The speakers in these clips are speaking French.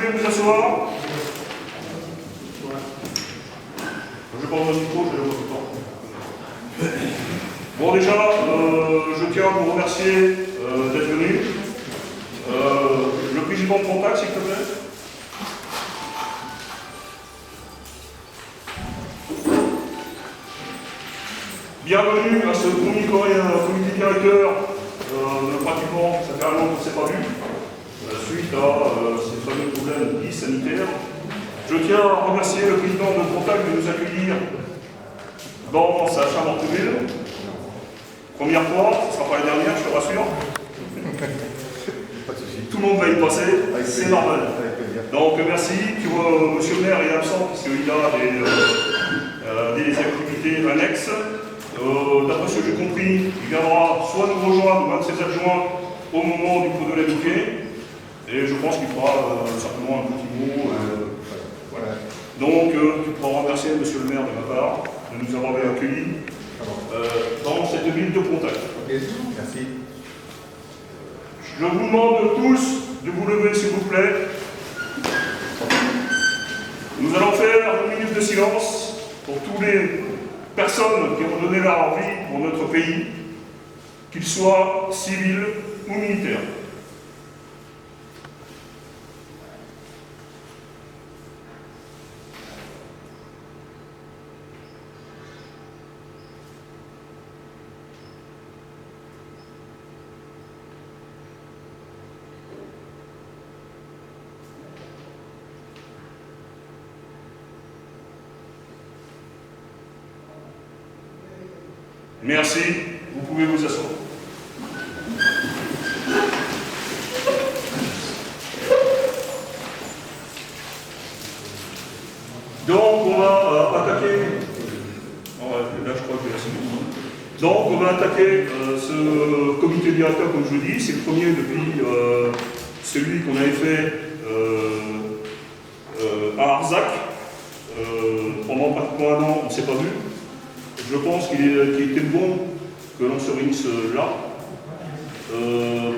voulez vous asseoir. Je prends mon micro, je le vois tout le temps. Bon, déjà, je tiens à vous remercier d'être venu. Le président de contact, s'il te plaît. Bienvenue à ce comité directeur. Pratiquement, ça fait un an qu'on ne s'est pas vu, suite à ces fameux problèmes dits sanitaires. Je tiens à remercier le président de Contact de nous accueillir dans sa chambre Morteville. Première fois, ce ne sera pas la dernière, je te rassure. Tout le monde va y passer, c'est normal. Donc merci. Monsieur le maire est absent parce qu'il a des activités annexes. D'après ce que j'ai compris, il viendra soit nous rejoindre ou un de ses adjoints au moment du coup de l'amitié. Et je pense qu'il fera certainement un petit mot. Voilà. Donc, tu pourras remercier monsieur le maire de ma part de nous avoir accueillis dans cette ville de Contact. Okay. Merci. Je vous demande tous de vous lever, s'il vous plaît. Nous allons faire une minute de silence pour tous les personnes qui ont donné leur vie pour notre pays, qu'ils soient civils ou militaires. Merci, vous pouvez vous asseoir. Donc on va attaquer. Là je crois que c'est bon. Donc on va attaquer ce comité directeur, comme je vous dis, c'est le premier depuis celui qu'on avait fait à Arzac. Pendant pratiquement un an, on ne s'est pas vu. Je pense qu'il était bon que l'on se réunisse là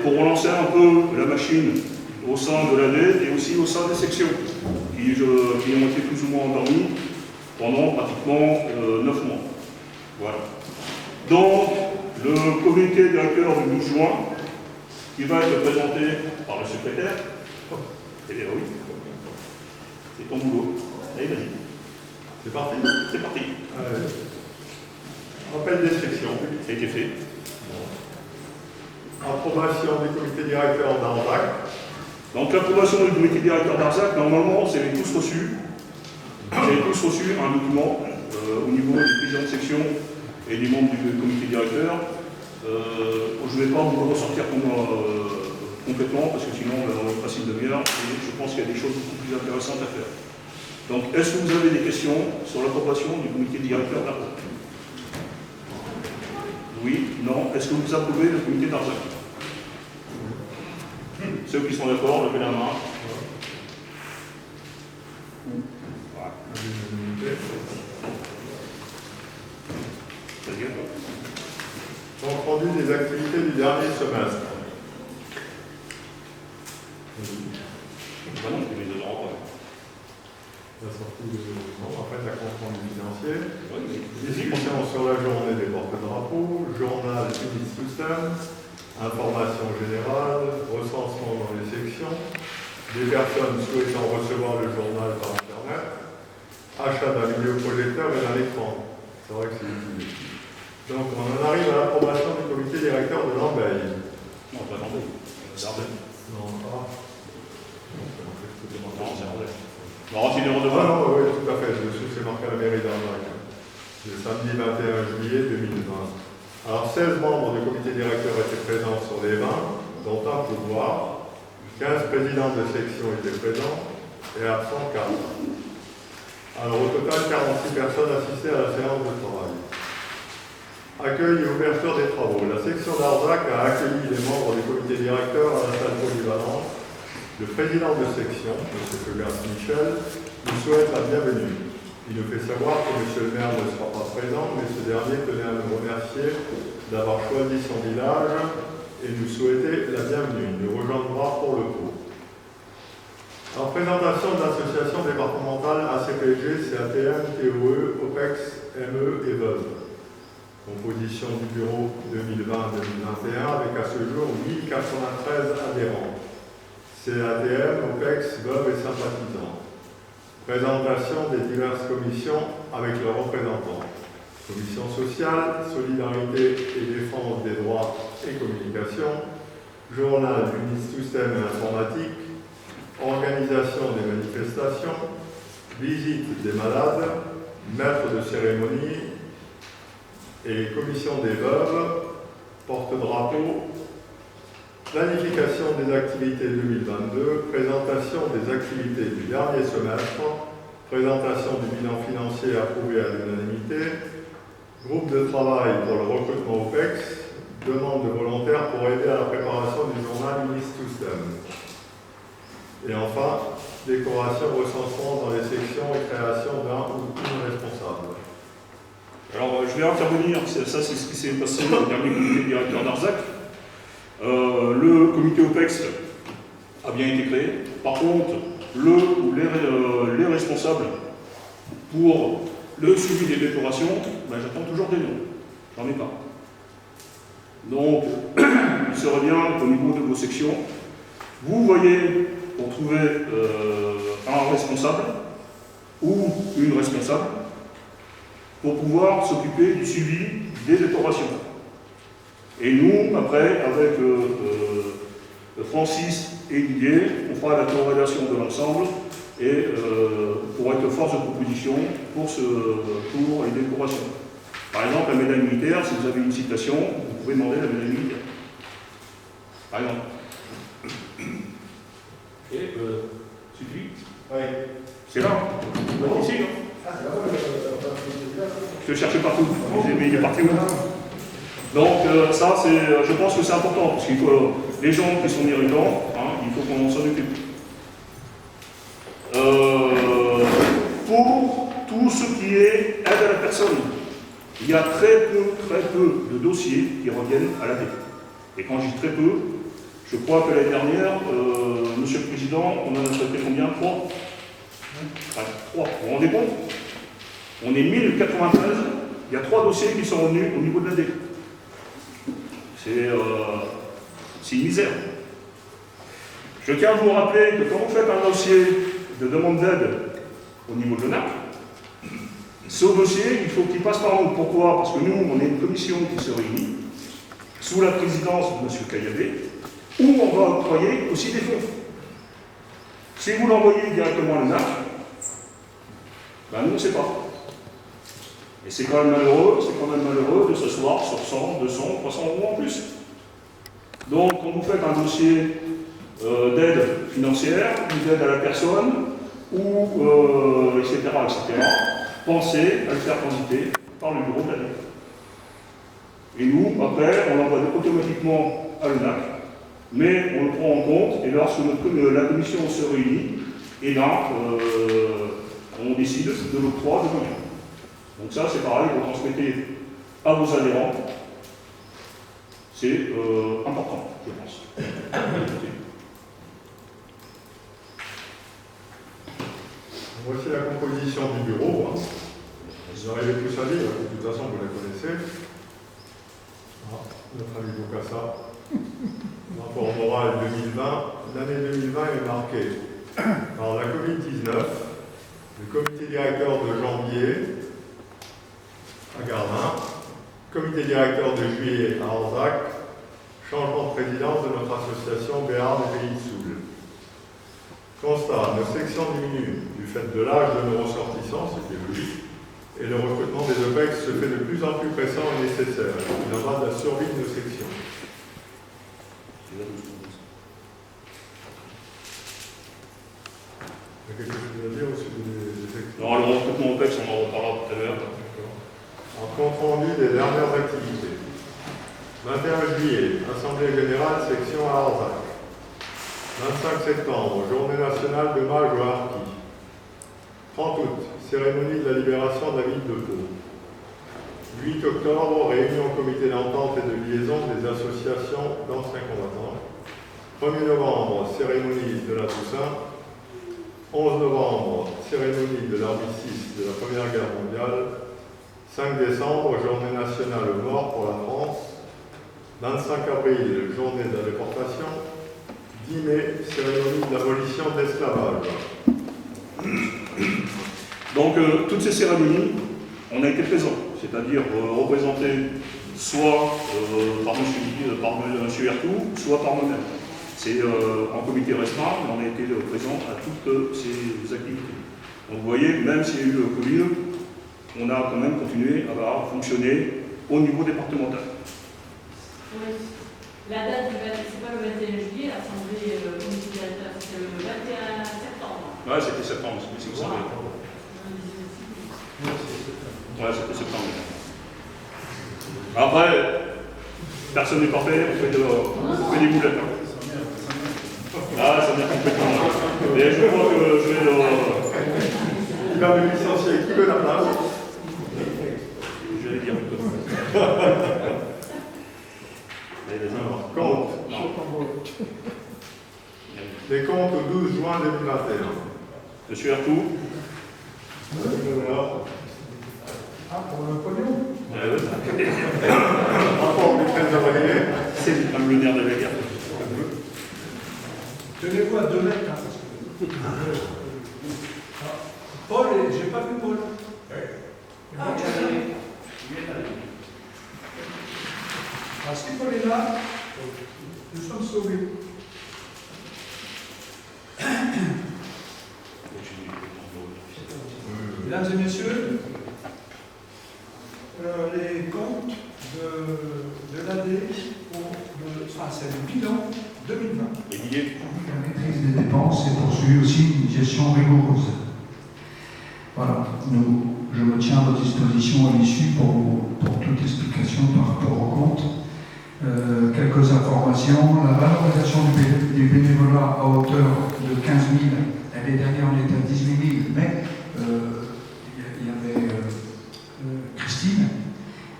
pour relancer un peu la machine au sein de l'AD et aussi au sein des sections qui ont été plus ou moins endormies pendant pratiquement 9 mois. Voilà. Donc, le comité directeur du 12 juin qui va être présenté par le secrétaire. Eh bien oui, c'est ton boulot. Allez, vas-y. C'est parti. C'est parti. Rappel des sections. Ça a été fait. Approbation du comité directeur d'Arzac. Donc l'approbation du comité directeur d'Arzac, normalement, vous avez tous reçu. Vous avez tous reçu un document au niveau des présidents de section et des membres du comité directeur. Je ne vais pas vous le ressortir complètement parce que sinon on va passer une demi-heure et je pense qu'il y a des choses beaucoup plus intéressantes à faire. Donc est-ce que vous avez des questions sur l'approbation du comité directeur d'Arzac? Oui, non. Est-ce que vous approuvez le comité d'Arzac? Ceux qui sont d'accord, levez la main. Voilà. Compte rendu des activités du dernier semestre. La sortie de après la compte rendu financier. Discussion sur la journée des porte-drapeaux, journal Unit System, information générale, recensement dans les sections, des personnes souhaitant recevoir le journal par Internet, achat d'un vidéoprojecteur et d'un écran. C'est vrai que c'est utile. Donc on en arrive à l'approbation du comité directeur de l'Ambeille. Non, pas l'Ambeille. Dardenne. Non, pas. Non, c'est Ardenne. Non, c'est une redevance. Ah non, oui, tout à fait. Je suis c'est marqué à la mairie d'Arzac. Le samedi 21 juillet 2020. Alors 16 membres du comité directeur étaient présents sur les 20, dont un pouvoir. 15 présidents de section étaient présents et absents 4. Alors au total, 46 personnes assistaient à la séance de travail. Accueil et ouverture des travaux. La section d'Arzac a accueilli les membres du comité directeur à la salle polyvalente. Le président de section, M. Fegas Michel, nous souhaite la bienvenue. Il nous fait savoir que M. le maire ne sera pas présent, mais ce dernier tenait à nous remercier d'avoir choisi son village et nous souhaiter la bienvenue. Il nous rejoindra pour le coup. En présentation de l'association départementale ACPG, CATM, TOE, OPEX, ME et VEUV. Composition du bureau 2020-2021 avec à ce jour 1093 adhérents. CATM, OPEX, VEUV et sympathisants. Présentation des diverses commissions avec leurs représentants. Commission sociale, solidarité et défense des droits et communication. Journal Unisystème et informatique. Organisation des manifestations, visite des malades, maître de cérémonie et commission des veuves, porte-drapeau, planification des activités 2022, présentation des activités du dernier semestre, présentation du bilan financier approuvé à l'unanimité, groupe de travail pour le recrutement OPEX, demande de volontaires pour aider à la préparation du journal Unisystème. Et enfin, décoration, recensement dans les sections et création d'un ou une responsable. Alors, je vais intervenir, ça c'est ce qui s'est passé au dernier comité directeur d'Arzac. Le comité OPEX a bien été créé. Par contre, le ou les responsables pour le suivi des décorations, ben, j'attends toujours des noms. J'en ai pas. Donc, il serait bien qu'au niveau de vos sections, vous voyez pour trouver un responsable ou une responsable pour pouvoir s'occuper du suivi des décorations. Et nous, après, avec Francis et Didier, on fera la corrélation de l'ensemble et pour être force de proposition pour les décorations. Par exemple, la médaille militaire, si vous avez une citation, vous pouvez demander la médaille militaire. Par exemple. Et c'est lui. Oui. C'est là. Ici, non? Ah, c'est là-bas, Je le cherchais partout. Je disais, mais il est parti où? Donc ça, je pense que c'est important, parce qu'il faut les gens qui sont irritants, hein, il faut qu'on s'en occupe. Pour tout ce qui est aide à la personne, il y a très peu de dossiers qui reviennent à la tête. Et quand je dis très peu, je crois que l'année dernière, Monsieur le Président, on en a traité combien? 3. Enfin, 3. Vous vous rendez compte? On est 1093, il y a 3 dossiers qui sont revenus au niveau de l'AD. C'est une misère. Je tiens à vous rappeler que quand vous faites un dossier de demande d'aide au niveau de l'ONAC, ce dossier, il faut qu'il passe par nous. Pourquoi? Parce que nous, on est une commission qui se réunit sous la présidence de M. Cailladé, où on va octroyer aussi des fonds. Si vous l'envoyez directement à l'ONAC, ben nous, on ne sait pas. Et c'est quand même malheureux de s'asseoir sur 100, 200, 300 euros en plus. Donc, quand vous faites un dossier d'aide financière, ou d'aide à la personne, ou etc., pensez à le faire transiter par le bureau de la dette. Et nous, après, on l'envoie automatiquement à l'ONAC, mais on le prend en compte, et lorsque la commission se réunit, et là, on décide de l'octroi de moyens. Donc ça, c'est pareil, vous transmettez à vos adhérents. C'est important, je pense. Voici la composition du bureau. Vous n'arrivez plus à lire, de toute façon vous la connaissez. Notre ami Bocassa. Rapport moral 2020. L'année 2020 est marquée par la Covid-19, le comité directeur de janvier à Gardin, comité directeur de juillet à Arzac, changement de présidence de notre association Béarn et Pays de Soule. Constat, nos sections diminuent du fait de l'âge de nos ressortissants, ce qui est logique, et le recrutement des OPEX se fait de plus en plus pressant et nécessaire. Il en va de la survie de nos sections. Il y a quelque chose à dire au sujet des sections? Alors, le recrutement OPEX, on en reparlera tout à l'heure. En compte rendu des dernières activités. 21 juillet, Assemblée Générale, section à Arzac. 25 septembre, Journée nationale d'hommage aux harkis. 30 août, cérémonie de la libération de la ville de Pau. 8 octobre, réunion comité d'entente et de liaison des associations d'anciens combattants. 1er novembre, cérémonie de la Toussaint. 11 novembre, cérémonie de l'armistice de la Première Guerre mondiale. 5 décembre, journée nationale mort pour la France. 25 avril, journée de la déportation. 10 mai, cérémonie de l'abolition de l'esclavage. Donc, toutes ces cérémonies, on a été présents, c'est-à-dire représentés soit par M. Ertou, soit par moi-même. C'est en comité restreint, mais on a été présents à toutes ces activités. Donc, vous voyez, même s'il y a eu le Covid, on a quand même continué à fonctionner au niveau départemental. Oui. La date du 20, c'est pas le 21 juillet, l'Assemblée comité directeur, c'était le 21 septembre. Ouais, c'était septembre, si vous savez. Ouais, c'était septembre. Après, personne n'est parfait, on fait des boulettes. Hein. Ah, ça vient complètement. Et je crois que je vais... Il va me licencier, qui veut la place? Je vais dire. Alors, compte. Les comptes au 12 juin 2021. Monsieur Ertou. Ah, pour le pognon? Rapport du trésorier. C'est comme le nerf de la guerre. Tenez-vous à 2 mètres, hein, parce que... Paul, j'ai pas vu Paul. Si Paul est là, nous sommes sauvés. Mesdames et messieurs, les comptes de l'AD c'est le bilan 2020. Et Didier. La maîtrise des dépenses et poursuit aussi une gestion rigoureuse. Voilà, je me tiens à votre disposition à l'issue pour toute explication par rapport au compte. Quelques informations. La valorisation du bénévolat à hauteur de 15 000, l'année dernière on était à 18 000, mais il y avait Christine,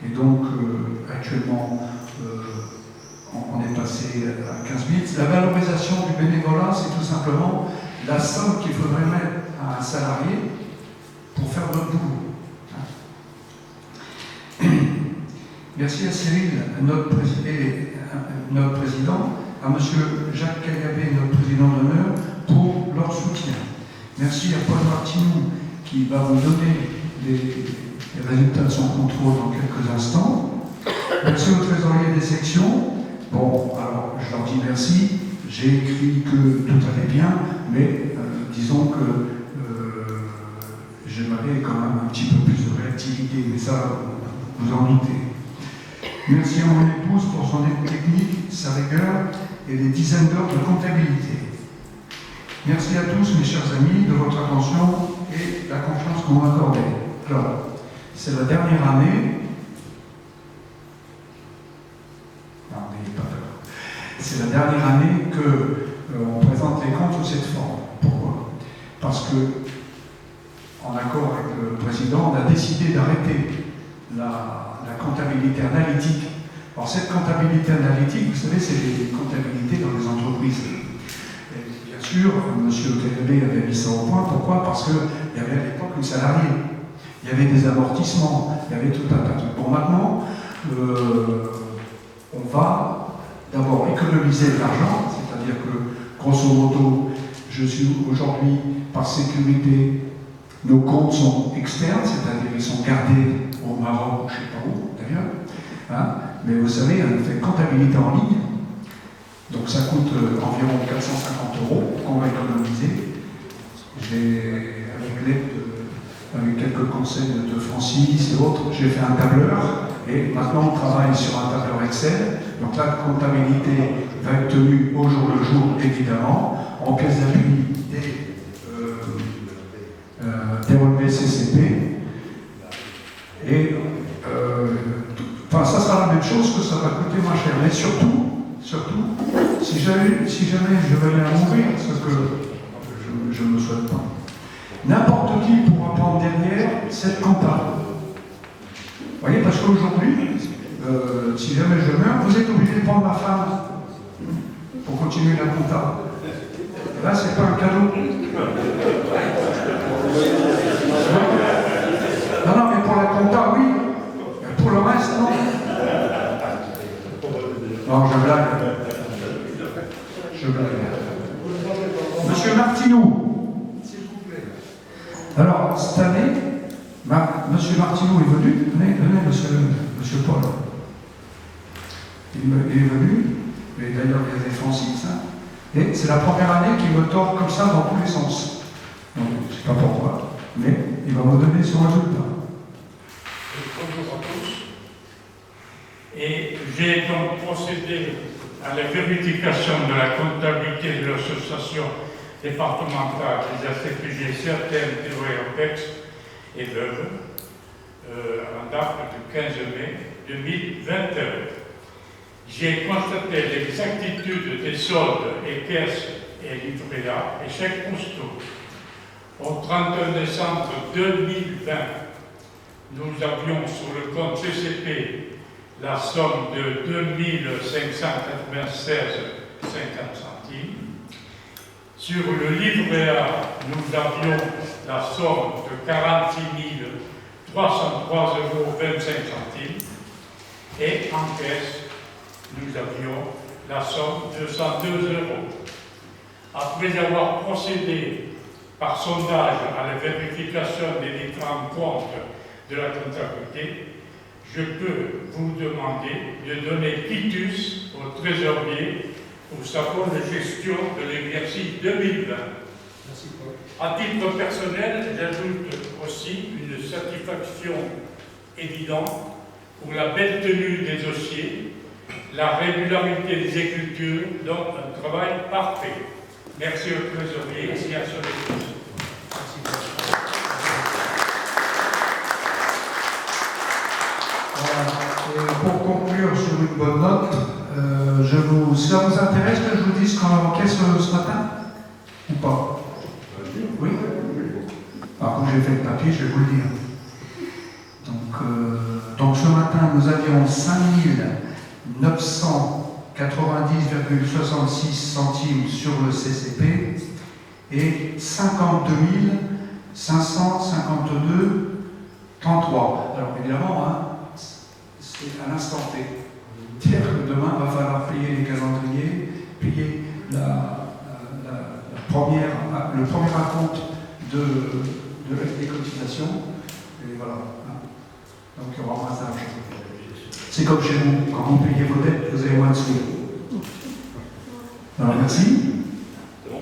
et donc actuellement on est passé à 15 000. La valorisation du bénévolat, c'est tout simplement la somme qu'il faudrait mettre à un salarié pour faire notre boulot. Merci à Cyril, notre président, à M. Jacques Cagabé, notre président d'honneur, pour leur soutien. Merci à Paul Martinou qui va vous donner les résultats de son contrôle dans quelques instants. Merci aux trésoriers des sections. Bon, alors je leur dis merci. J'ai écrit que tout allait bien, mais disons que j'aimerais quand même un petit peu plus de réactivité, mais ça, vous en doutez. Merci à mon épouse pour son aide technique, sa rigueur et les dizaines d'heures de comptabilité. Merci à tous, mes chers amis, de votre attention et la confiance qu'on m'a accordée. Alors, c'est la dernière année. Non, n'ayez pas peur. C'est la dernière année qu'on présente les comptes sous cette forme. Pourquoi? Parce que, en accord avec le président, on a décidé d'arrêter la comptabilité analytique. Alors cette comptabilité analytique, vous savez, c'est les comptabilités dans les entreprises. Et bien sûr, M. Cagabé avait mis ça au point. Pourquoi? Parce qu'il y avait à l'époque une salariée. Il y avait des amortissements, il y avait tout un tas de trucs. Bon, maintenant, on va d'abord économiser de l'argent, c'est-à-dire que, grosso modo, je suis aujourd'hui, par sécurité, nos comptes sont externes, c'est-à-dire qu'ils sont gardés au Maroc, je ne sais pas où d'ailleurs. Hein, mais vous savez, on fait comptabilité en ligne, donc ça coûte environ 450 € qu'on va économiser. Avec quelques conseils de Francis et autres, j'ai fait un tableur, et maintenant on travaille sur un tableur Excel. Donc la comptabilité va être tenue au jour le jour, évidemment, en pièces d'appui des relevés CCP. Et ça sera la même chose, que ça va coûter moins cher. Mais surtout, si jamais je venais à mourir, ce que je ne me souhaite pas, n'importe qui pourra prendre derrière cette compta. Vous voyez, parce qu'aujourd'hui, si jamais je meurs, vous êtes obligé de prendre ma femme pour continuer la compta. Là, c'est pas un cadeau. Martineau. S'il vous plaît. Alors, cette année, Monsieur Martineau est venu. Venez, monsieur Paul. Il est venu, et d'ailleurs il y a des Francis. Et c'est la première année qu'il me tord comme ça dans tous les sens. Donc, je ne sais pas pourquoi, mais il va me donner son résultat. Bonjour à tous. Et j'ai donc procédé à la vérification de la comptabilité de l'association départementale des ACPG certaines TOEOPEX et veuves en date du 15 mai 2021. J'ai constaté l'exactitude des soldes et caisses et livrets A et chèques postaux. Au 31 décembre 2020, nous avions sur le compte CCP la somme de 2596,50 centimes. Sur le livret A, nous avions la somme de 46 303,25 €. Et en caisse, nous avions la somme de 102 €. Après avoir procédé par sondage à la vérification des différents comptes de la comptabilité, je peux vous demander de donner quitus au trésorier pour sa bonne gestion de l'exercice 2020. Merci, Paul. À titre personnel, j'ajoute aussi une satisfaction évidente pour la belle tenue des dossiers, la régularité des écritures, donc un travail parfait. Merci au trésorier et à son équipe. Merci, Paul. Voilà. Et pour conclure sur une bonne note, ça vous intéresse que je vous dise qu'on encaisse ce matin? Ou pas? Oui? Alors, comme j'ai fait le papier, je vais vous le dire. Donc ce matin, nous avions 5 990,66 centimes sur le CCP et 52 552,33. Alors évidemment, c'est à l'instant T. C'est-à-dire que demain, il va falloir payer les calendriers, payer le premier acompte des cotisations. Et voilà. Donc il y aura moins d'argent. C'est comme chez vous, quand vous payez vos dettes, vous avez moins de sous. Alors merci. C'est bon.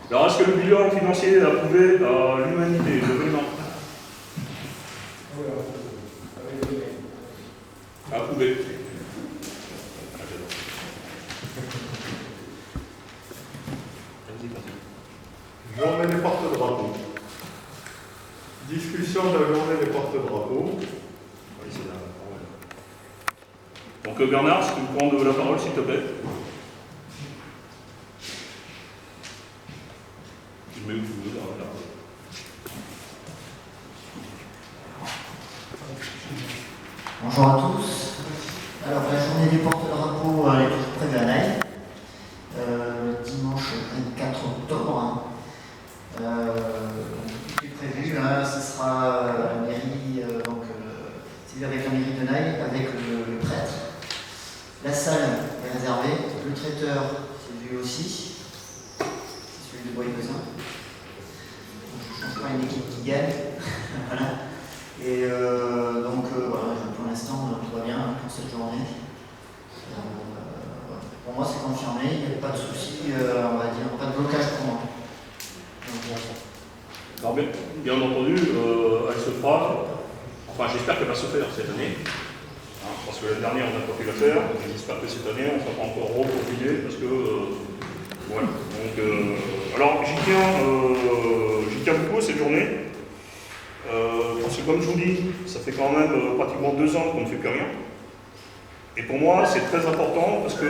Alors, est-ce que le bilan financier est approuvé à l'humanité? Levez les mains. Approuvé. Je remets les porte-drapeaux. Discussion de la journée des porte-drapeaux. Oui, c'est la parole. Donc Bernard, si tu peux prendre la parole, s'il te plaît. Tu mets où tu veux, là. Bonjour à tous. Alors la journée des porte-drapeaux est toujours prévue à Naï, dimanche 24 octobre. Tout est prévu, ce sera la mairie, c'est avec la mairie de Naï, avec le prêtre. La salle est réservée, le traiteur c'est lui aussi, c'est celui de Bois-Pesin. Je ne change pas une équipe qui gagne. Voilà. Et voilà, pour l'instant, tout va bien pour cette journée. Pour moi, c'est confirmé, il n'y a pas de souci, on va dire, pas de blocage pour moi. Alors, bien entendu, elle se fera, enfin j'espère qu'elle va se faire cette année, parce que l'année dernière on n'a pas pu la faire, j'espère que cette année on ne sera pas encore reconfiné, parce que, voilà. Donc, alors j'y tiens beaucoup cette journée. Parce que comme je vous dis, ça fait quand même pratiquement 2 ans qu'on ne fait plus rien. Et pour moi, c'est très important parce que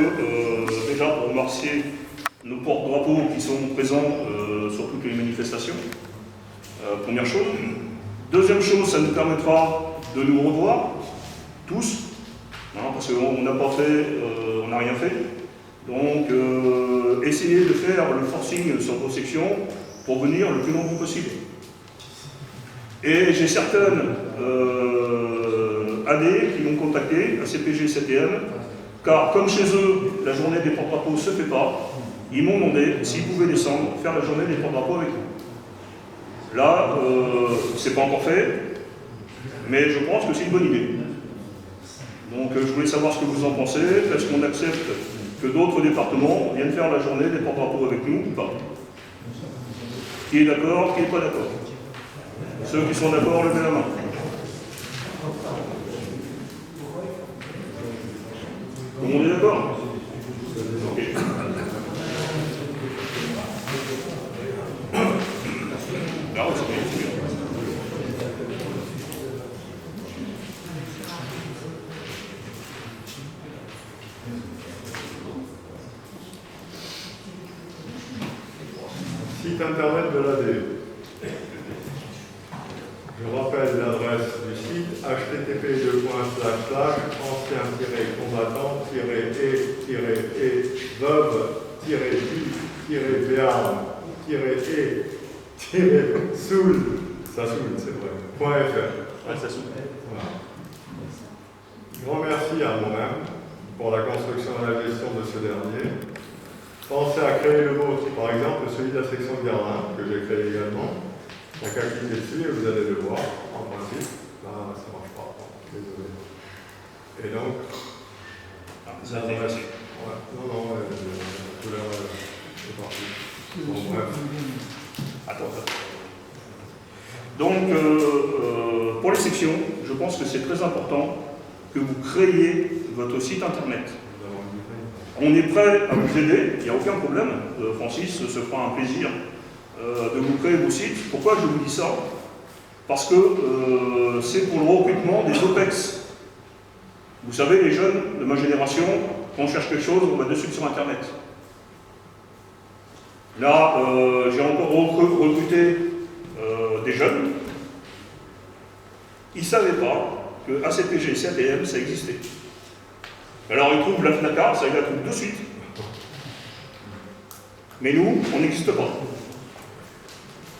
déjà pour remercier nos porte-drapeaux qui sont présents sur toutes les manifestations, première chose. Deuxième chose, ça nous permettra de nous revoir, tous, parce qu'on n'a pas fait, on n'a rien fait. Donc, essayez de faire le forcing sur vos sections pour venir le plus nombreux possible. Et j'ai certaines AD qui m'ont contacté, ACPG CTM, Car comme chez eux, la journée des porte-drapeaux ne se fait pas, ils m'ont demandé s'ils pouvaient descendre, faire la journée des porte-drapeaux avec nous. Là, c'est pas encore fait, mais je pense que c'est une bonne idée. Donc je voulais savoir ce que vous en pensez. Est-ce qu'on accepte que d'autres départements viennent faire la journée des porte-drapeaux avec nous ou pas? Qui est d'accord, qui n'est pas d'accord? Ceux qui sont d'accord, levez la main. Tout le monde est d'accord? Ok. Ah ouais, c'est bien, c'est bien. Site internet de l'ADE. Je rappelle l'adresse du site http://ancien-veuve-du-béarn-e-soul, ça soule, c'est vrai, .fr. Ah, ça s'ouvre. Voilà. Grand merci à moi-même pour la construction et la gestion de ce dernier. Pensez à créer le vôtre, par exemple celui de la section de Gardin, que j'ai créé également. Il n'y a qu'à cliquer dessus et vous allez le voir, en principe. Là, ça ne marche pas. Désolé. Et donc, Ça a été facile. ouais, non, la couleur est partie. Bon, bref. Attends. Donc, pour les sections, je pense que c'est très important que vous créiez votre site internet. On est prêt à vous aider, il n'y a aucun problème. Francis se fera un plaisir de vous créer vos sites. Pourquoi je vous dis ça? Parce que c'est pour le recrutement des OPEX. Vous savez, les jeunes de ma génération, quand on cherche quelque chose, on va de suite sur Internet. Là, j'ai encore recruté des jeunes. Ils ne savaient pas que ACPG, CATM, ça existait. Alors ils trouvent la FNACA, ça ils la trouvent de suite. Mais nous, on n'existe pas.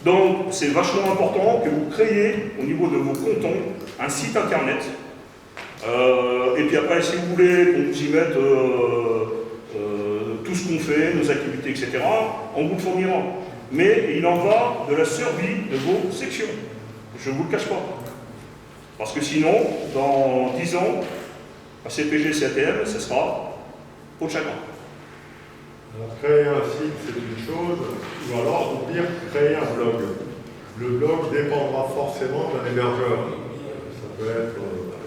Donc c'est vachement important que vous créiez au niveau de vos cantons un site internet. Et puis après, si vous voulez qu'on vous y mette tout ce qu'on fait, nos activités, etc., on vous le fournira. Mais il en va de la survie de vos sections. Je ne vous le cache pas. Parce que sinon, dans 10 ans, ACPG, CATM, ce sera peau de chagrin. Alors, créer un site, c'est une chose, ou alors, au pire, créer un blog. Le blog dépendra forcément d'un hébergeur. Ça peut être...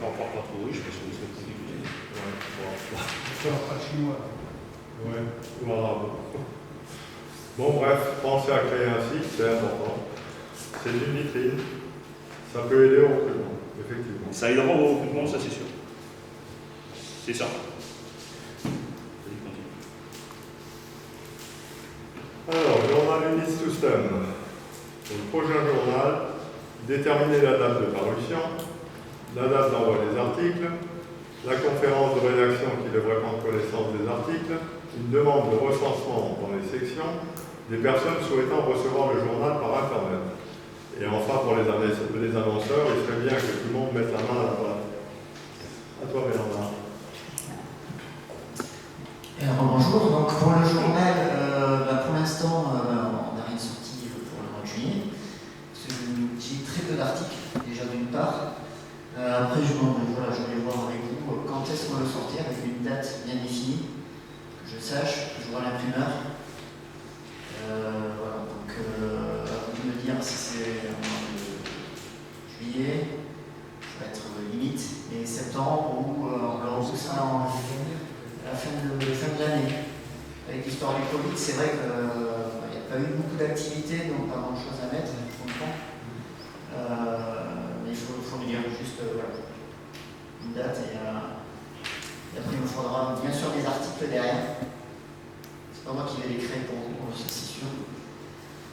Encore pas trop riche, parce que vous serez plus diffusé. Ça va pas chinois. Ouais, ou arabe. Bon, bref, pensez à créer un site, c'est important. C'est une vitrine. Ça peut aider au recrutement, effectivement. Ça aidera au recrutement, ça c'est sûr. C'est ça. Alors, journal Unis System. Pour le prochain journal, déterminer la date de parution, la date d'envoi des articles, la conférence de rédaction qui devrait prendre connaissance des articles, une demande de recensement dans les sections, des personnes souhaitant recevoir le journal par Internet. Et enfin, pour les annonceurs, il serait bien que tout le monde mette la main à la pâte. À toi, Bernard. Bonjour, donc pour le journal, pour l'instant, on n'a rien sorti pour le mois de juillet. J'ai très peu d'articles, déjà d'une part. Après, je voulais voir avec vous quand est-ce qu'on va le sortir, avec une date bien définie, que je sache, je vois l'imprimeur. Voilà, donc à vous de me dire si c'est au mois de juillet, ça va être limite, et septembre, ou alors tout ça en à la fin de l'année. Avec l'histoire du Covid, c'est vrai qu'il n'y a pas eu beaucoup d'activités, donc pas grand chose à mettre, je comprends. Mais il faut me dire juste une date, et après il me faudra bien sûr des articles derrière. C'est pas moi qui vais les créer pour vous, c'est sûr.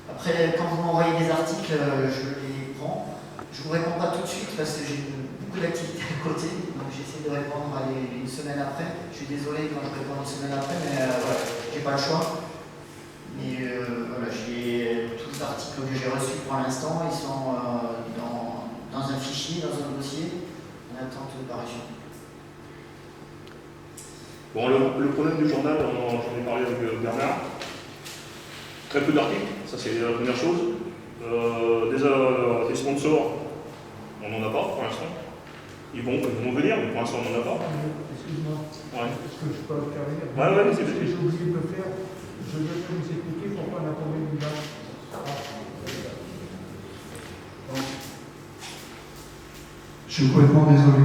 Après, quand vous m'envoyez des articles, je les prends. Je ne vous réponds pas tout de suite parce que j'ai beaucoup d'activités à côté, donc j'essaie de répondre une semaine après. Je suis désolé quand je réponds une semaine après, mais voilà, j'ai pas le choix. Mais voilà, j'ai tous les articles que j'ai reçus pour l'instant, ils sont dans un fichier, dans un dossier, en attente de parution. Bon, le problème du journal, j'en ai parlé avec Bernard. Très peu d'articles, ça c'est la première chose. Des sponsors, on n'en a pas pour l'instant. Ils vont venir, mais pour l'instant on n'en a pas. Excuse-moi, Ouais. est-ce que je peux intervenir? Ouais, c'est Ce que possible. j'ai oublié de le faire, je vais vous expliquer pourquoi on a tombé du bas. Je suis complètement désolé.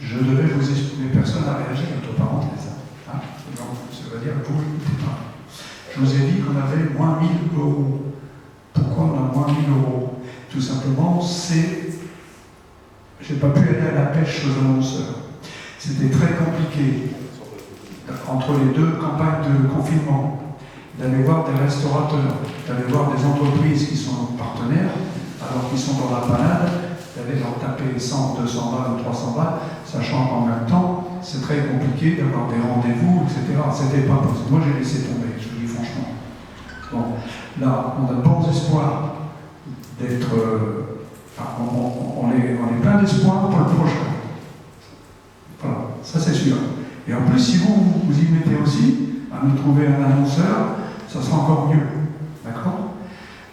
Je devais vous exprimer, personne n'a réagi, entre parenthèses. Hein. Donc, ça veut dire que vous n'écoutez pas. Je vous ai dit qu'on avait moins 1000 euros. Pourquoi on a moins 1000 euros? Tout simplement, j'ai pas pu aller à la pêche aux annonceurs. C'était très compliqué, entre les deux campagnes de confinement, d'aller voir des restaurateurs, d'aller voir des entreprises qui sont partenaires, alors qu'ils sont dans la panade, d'aller leur taper 100, 200 balles ou 300 balles, sachant qu'en même temps, c'est très compliqué d'avoir des rendez-vous, etc. C'était pas possible. Moi, j'ai laissé tomber, je vous dis franchement. Bon, là, on a de bons espoirs d'être... on est plein d'espoir pour le prochain. Voilà, ça c'est sûr. Et en plus, si vous y mettez aussi, à nous trouver un annonceur, ça sera encore mieux. D'accord?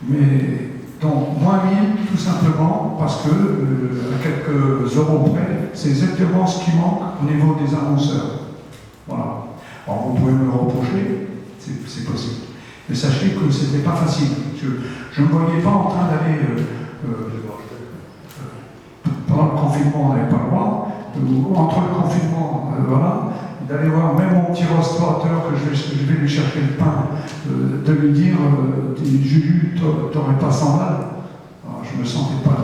Mais, donc, moins 1000, tout simplement, parce que, à quelques euros près, c'est exactement ce qui manque au niveau des annonceurs. Voilà. Alors, vous pouvez me le reprocher, c'est possible. Mais sachez que ce n'était pas facile. Je ne me voyais pas en train d'aller... pendant le confinement, on n'avait pas le droit. Entre le confinement, voilà, d'aller voir même mon petit restaurateur que je vais lui chercher le pain, de lui dire Juju, t'aurais pas 100 balles. Alors, je ne me sentais pas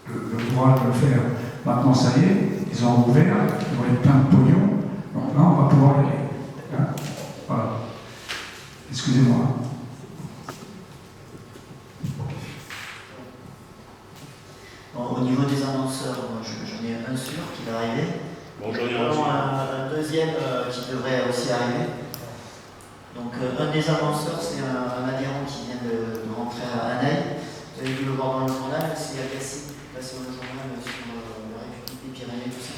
le courage de le faire. Maintenant, ça y est, ils ont ouvert, ils vont être plein de pognon. Donc là, on va pouvoir y aller. Hein, voilà. Excusez-moi. Bon, au niveau des annonceurs, j'en ai un sûr qui va arriver. Bon, j'en ai un aussi. Un deuxième qui devrait aussi arriver. Donc un des annonceurs, c'est un adhérent qui vient de rentrer à Anaï. Vous avez dû le voir dans le journal, c'est Agassi, passé dans le journal sur la République des Pyrénées, tout ça.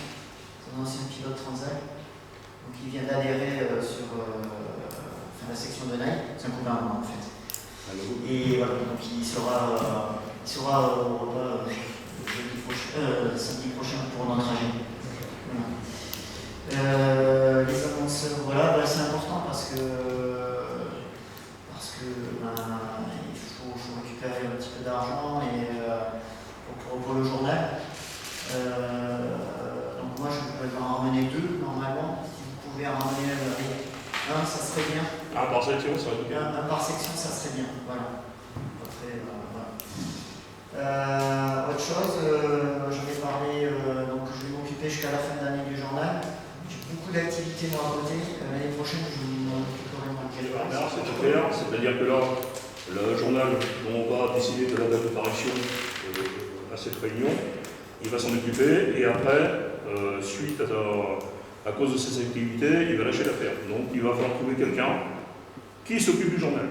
C'est un ancien pilote Transal. Donc il vient d'adhérer sur la section de Naï. C'est un copain à moi en fait. Et voilà, donc il sera au repas samedi prochain pour notre trajet. Voilà. Les annonceurs, voilà, c'est important parce que il faut récupérer un petit peu d'argent et pour le journal. Donc moi je peux en ramener 2 normalement. Si vous pouvez en ramener un, ça serait bien. Un par section, ça serait bien. Un par section, ça serait bien. Voilà. Après, voilà. Autre chose, j'en ai parlé, donc je vais m'occuper jusqu'à la fin de l'année du journal. J'ai beaucoup d'activités moi à côté. L'année prochaine, je m'en occuperai moins de quelque Bernard, c'est clair, c'est-à-dire que là, le journal dont on va décider de la date de parution à cette réunion, il va s'en occuper et après, suite à cause de ses activités, il va lâcher l'affaire. Donc il va falloir trouver quelqu'un qui s'occupe du journal.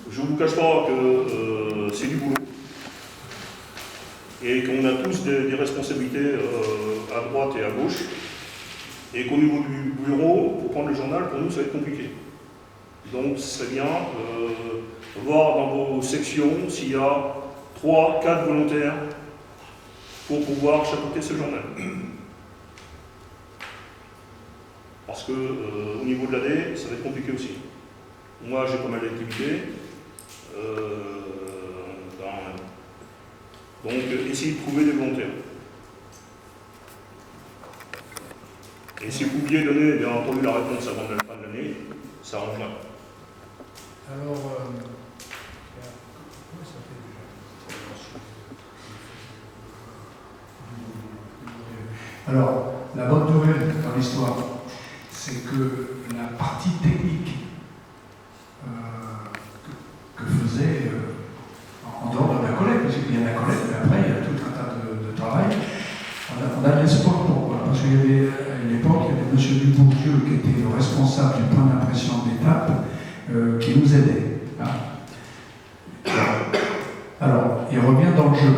Je ne vous cache pas que c'est du boulot et qu'on a tous des responsabilités à droite et à gauche et qu'au niveau du bureau, pour prendre le journal, pour nous, ça va être compliqué. Donc, ce serait bien voir dans vos sections s'il y a 3, 4 volontaires pour pouvoir chapeauter ce journal. Parce que au niveau de l'année, ça va être compliqué aussi. Moi, j'ai pas mal d'activités. Donc, essayez de trouver des volontaires. Et si vous pouviez donner, bien entendu, la réponse avant la fin de l'année, ça arrangerait. Alors, comment ça s'appelle déjà? Alors, la bonne nouvelle dans l'histoire, c'est que la partie technique que faisait, en dehors de la collecte, parce qu'il y a la collecte, mais après il y a tout un tas de travail, on a l'espoir pour, parce qu'il y avait à l'époque, il y avait M. Dubourdieu qui était le responsable du point d'impression d'étape, qui nous aidait. Hein. Alors, il revient dans le jeu.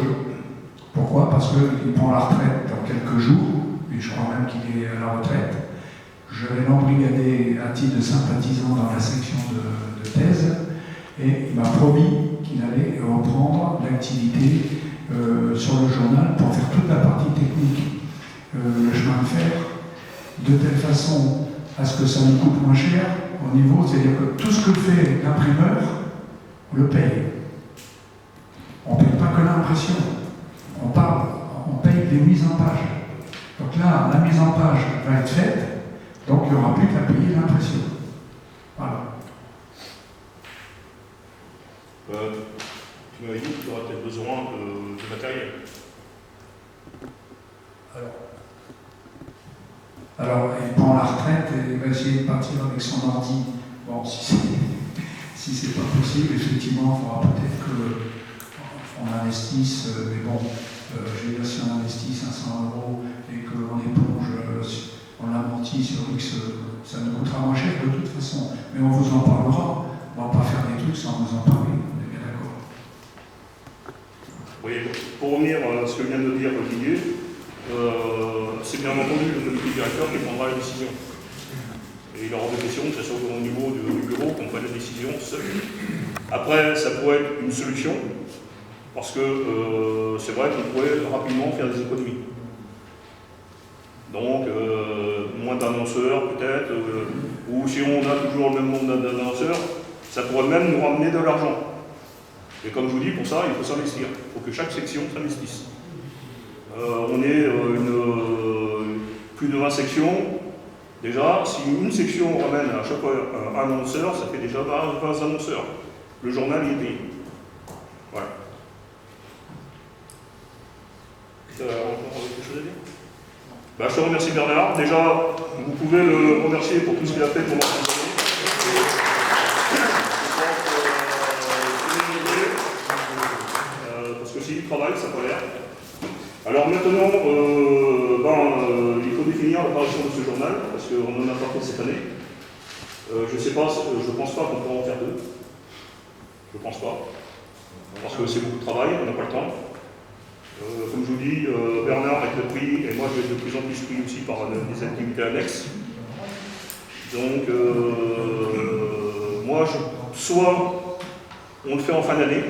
Pourquoi? Parce qu'il prend la retraite dans quelques jours, je crois même qu'il est à la retraite. Je vais l'embrigader à titre de sympathisant dans la section de thèse, et il m'a promis qu'il allait reprendre l'activité sur le journal pour faire toute la partie technique, le chemin de fer, de telle façon à ce que ça nous coûte moins cher au niveau, c'est-à-dire que tout ce que fait l'imprimeur, on le paye. On ne paye pas que l'impression, on paye les mises en page. Donc là, la mise en page va être faite, donc il n'y aura plus qu'à payer l'impression. Voilà. Tu m'avais dit que tu auras peut-être besoin de matériel. Alors, il prend la retraite et il va essayer de partir avec son ordi. Bon, si c'est pas possible, effectivement, il faudra peut-être qu'on investisse, mais bon, je veux dire, si on investit 500 € et qu'on éponge, on l'amortit sur X, ça nous coûtera moins cher de toute façon. Mais on vous en parlera. On ne va pas faire des trucs sans vous en parler, on est bien d'accord. Oui, pour revenir à ce que vient de dire Olivier, c'est bien entendu le comité directeur qui prendra la décision. Et il aura des questions, que ce soit au niveau du bureau, qu'on prenne la décision seul. Après, ça pourrait être une solution, parce que c'est vrai qu'on pourrait rapidement faire des économies. Donc, moins d'annonceurs peut-être, ou si on a toujours le même nombre d'annonceurs, ça pourrait même nous ramener de l'argent. Et comme je vous dis, pour ça, il faut s'investir. Il faut que chaque section s'investisse. On est plus de 20 sections. Déjà, si une section ramène à chaque fois un annonceur, ça fait déjà 20 annonceurs. Le journal y est payé. Voilà. Tu as encore quelque chose à dire ? Je te remercie Bernard. Déjà, vous pouvez le remercier pour tout ce qu'il a fait pour l'organisation. Parce que s'il travaille, ça n'a pas l'air. Alors maintenant, il faut définir l'apparition de ce journal, parce qu'on en a pas fait cette année. Je ne sais pas, je ne pense pas qu'on pourra en faire deux. Je ne pense pas. Parce que c'est beaucoup de travail, on n'a pas le temps. Comme je vous dis, Bernard va être pris, et moi je vais être de plus en plus pris aussi par des activités annexes. Donc, moi, soit on le fait en fin d'année,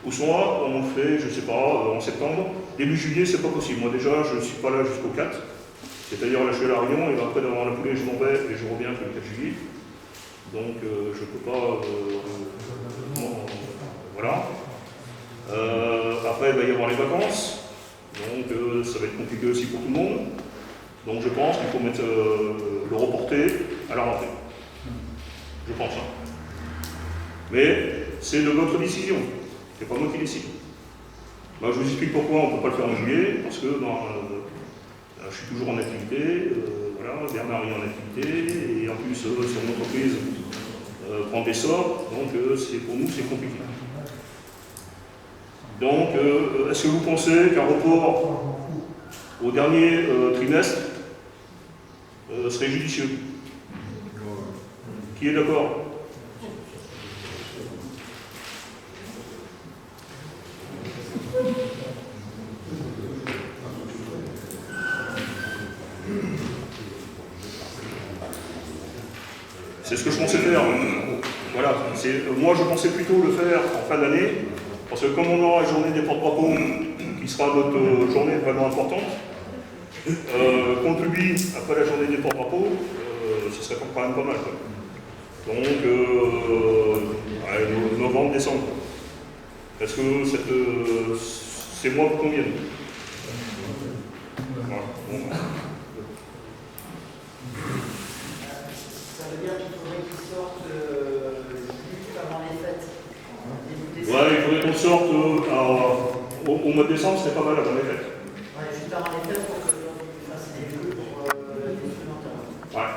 ou soit on le fait, je ne sais pas, en septembre. Début juillet, c'est pas possible. Moi déjà, je ne suis pas là jusqu'au 4. C'est-à-dire là, je suis à La Réunion, et après dans la foulée, je m'en vais et je reviens que le 4 juillet. Donc, je ne peux pas... voilà. Après, il va y avoir les vacances. Donc, ça va être compliqué aussi pour tout le monde. Donc, je pense qu'il faut mettre, le reporter à la rentrée. Je pense. Mais c'est de votre décision. C'est pas moi qui décide. Je vous explique pourquoi on ne peut pas le faire en juillet, parce que je suis toujours en activité, voilà, Bernard est en activité, et en plus son entreprise prend des sorts, donc pour nous c'est compliqué. Donc est-ce que vous pensez qu'un report au dernier trimestre serait judicieux? Qui est d'accord? C'est ce que je pensais faire. Voilà. Moi, je pensais plutôt le faire en fin d'année, parce que comme on aura la journée des porte-drapeaux, qui sera notre journée vraiment importante, qu'on publie après la journée des porte-drapeaux, ce serait quand même pas mal. Quoi. Donc, novembre, décembre. Est-ce que ces mois vous conviennent? Voilà. Bon. Ça veut dire qu'il faudrait qu'ils sortent juste avant les fêtes. Ouais, il faudrait qu'on sorte au mois de décembre, c'était pas mal avant les fêtes. Ouais, juste avant les fêtes pour que je fasse des jeux pour les instrumentales. Ouais.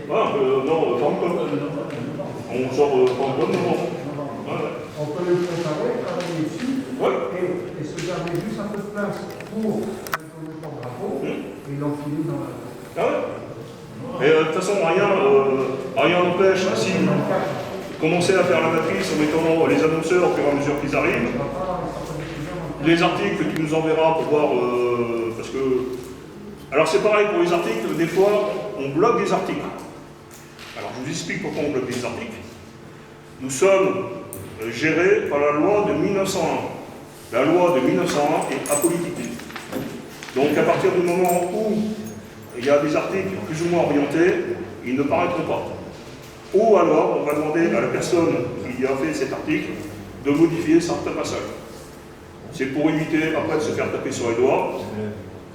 Non, on sort en bonne novembre. On peut le préparer, travailler dessus, Ouais. et se garder juste un peu de place pour le porte-drapeau, et l'enfiler dans la... Ah ouais. Mais de toute façon, rien n'empêche, si vous commencez à faire la matrice en mettant les annonceurs au fur et à mesure qu'ils arrivent, les articles que tu nous enverras pour voir que... Alors c'est pareil pour les articles, des fois on bloque des articles. Alors je vous explique pourquoi on bloque des articles. Nous sommes gérés par la loi de 1901. La loi de 1901 est apolitique. Donc à partir du moment où il y a des articles plus ou moins orientés, ils ne paraîtront pas. Ou alors on va demander à la personne qui a fait cet article de modifier certains passages. C'est pour éviter après de se faire taper sur les doigts.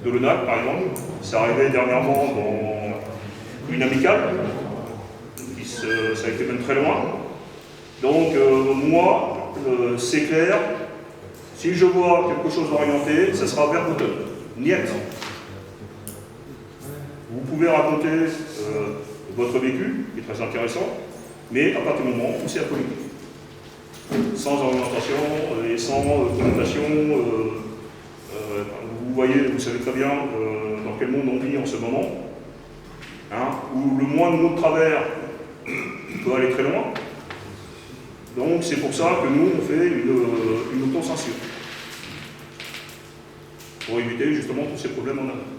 De l'ONAC par exemple, ça arrivait dernièrement dans une amicale, ça a été même très loin. Donc moi, c'est clair, si je vois quelque chose orienté, ça sera vert bouton, niet. Vous pouvez raconter votre vécu, qui est très intéressant, mais à partir du moment où c'est apolitique. Sans orientation et sans connotation. Vous voyez, vous savez très bien dans quel monde on vit en ce moment, hein, où le moindre mot de travers peut aller très loin. Donc c'est pour ça que nous on fait une autocensure. Pour éviter justement tous ces problèmes en amont.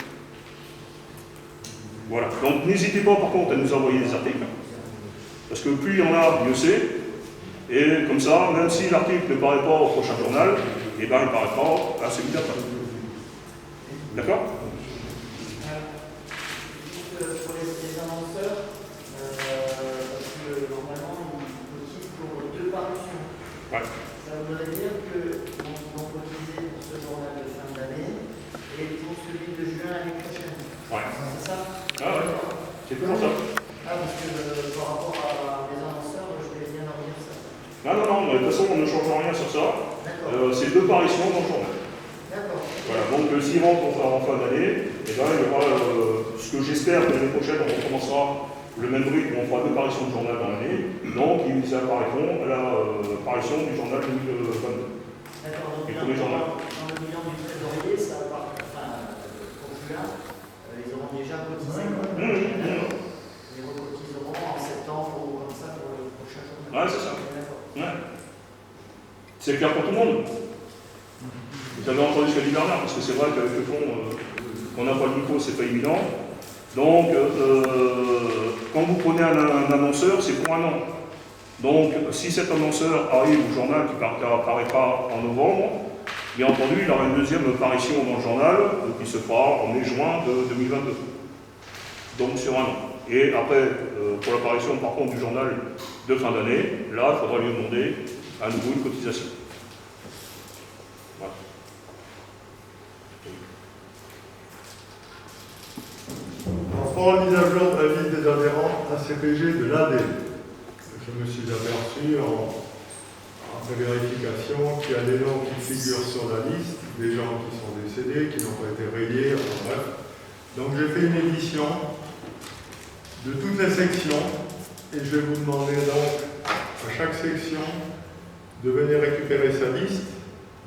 Voilà. Donc n'hésitez pas par contre à nous envoyer des articles. Parce que plus il y en a, mieux c'est. Et comme ça, même si l'article ne paraît pas au prochain journal, eh ben, il ne paraîtra pas à celui d'après. D'accord? Pour les annonceurs, parce que normalement, ils cotisent pour 2 parutions. Ouais. Ça voudrait dire qu'ils vont cotiser pour ce journal de fin d'année et pour celui de juin l'année prochaine. Ouais. C'est ça? Ah ouais. C'est toujours ça. Ah, parce que par rapport à les annonceurs, je vais bien leur dire ça. Non, de toute façon, on ne change rien sur ça. C'est 2 parutions dans le journal. D'accord. Voilà, donc s'ils rentrent en fin d'année, eh ben, il y aura ce que j'espère que l'année prochaine, on recommencera le même rythme, on fera 2 parutions de journal dans l'année, donc ils apparaîtront à la parution du journal 2022. D'accord, donc Et tous les journaux. dans le bilan du trésorier, ça part, enfin, pour juin, ils auront déjà cotisé. Ils recotiseront en septembre ou comme ça pour le prochain journal. Ouais, c'est ça. D'accord. Ouais. C'est clair pour tout le monde. Vous avez entendu ce qu'a dit Bernard, parce que c'est vrai qu'avec le fond, on n'a pas le micro, c'est pas évident. Donc, quand vous prenez un annonceur, c'est pour un an. Donc, si cet annonceur arrive au journal qui apparaîtra en novembre, bien entendu, il aura une deuxième apparition dans le journal qui se fera en mai-juin de 2022. Donc, sur un an. Et après, pour l'apparition par contre du journal de fin d'année, là, il faudra lui demander à nouveau une cotisation. Voilà. Alors, pour la mise à jour de la liste des adhérents ACPG de l'AD, je me suis aperçu après vérification qu'il y a des noms qui figurent sur la liste, des gens qui sont décédés, qui n'ont pas été rayés, enfin bref. Donc j'ai fait une édition de toutes les sections et je vais vous demander donc à chaque section de venir récupérer sa liste,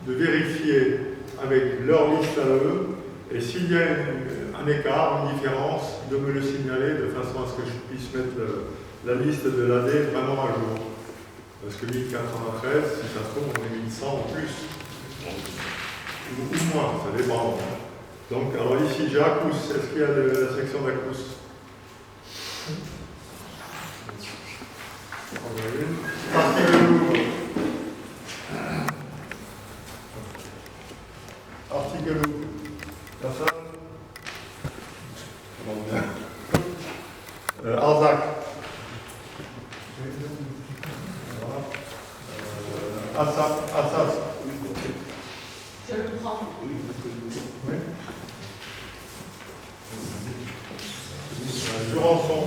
de vérifier avec leur liste à eux, et s'il y a un écart, une différence, de me le signaler de façon à ce que je puisse mettre la liste de l'année vraiment à jour. Parce que 1093, si ça se trouve, on est 1100 en plus. Ou moins, ça dépend. Donc, alors ici, j'ai Acous. Est-ce qu'il y a la section d'Acous? Article personne. Arzac. Assas. Je le prends. Oui. Jurançon.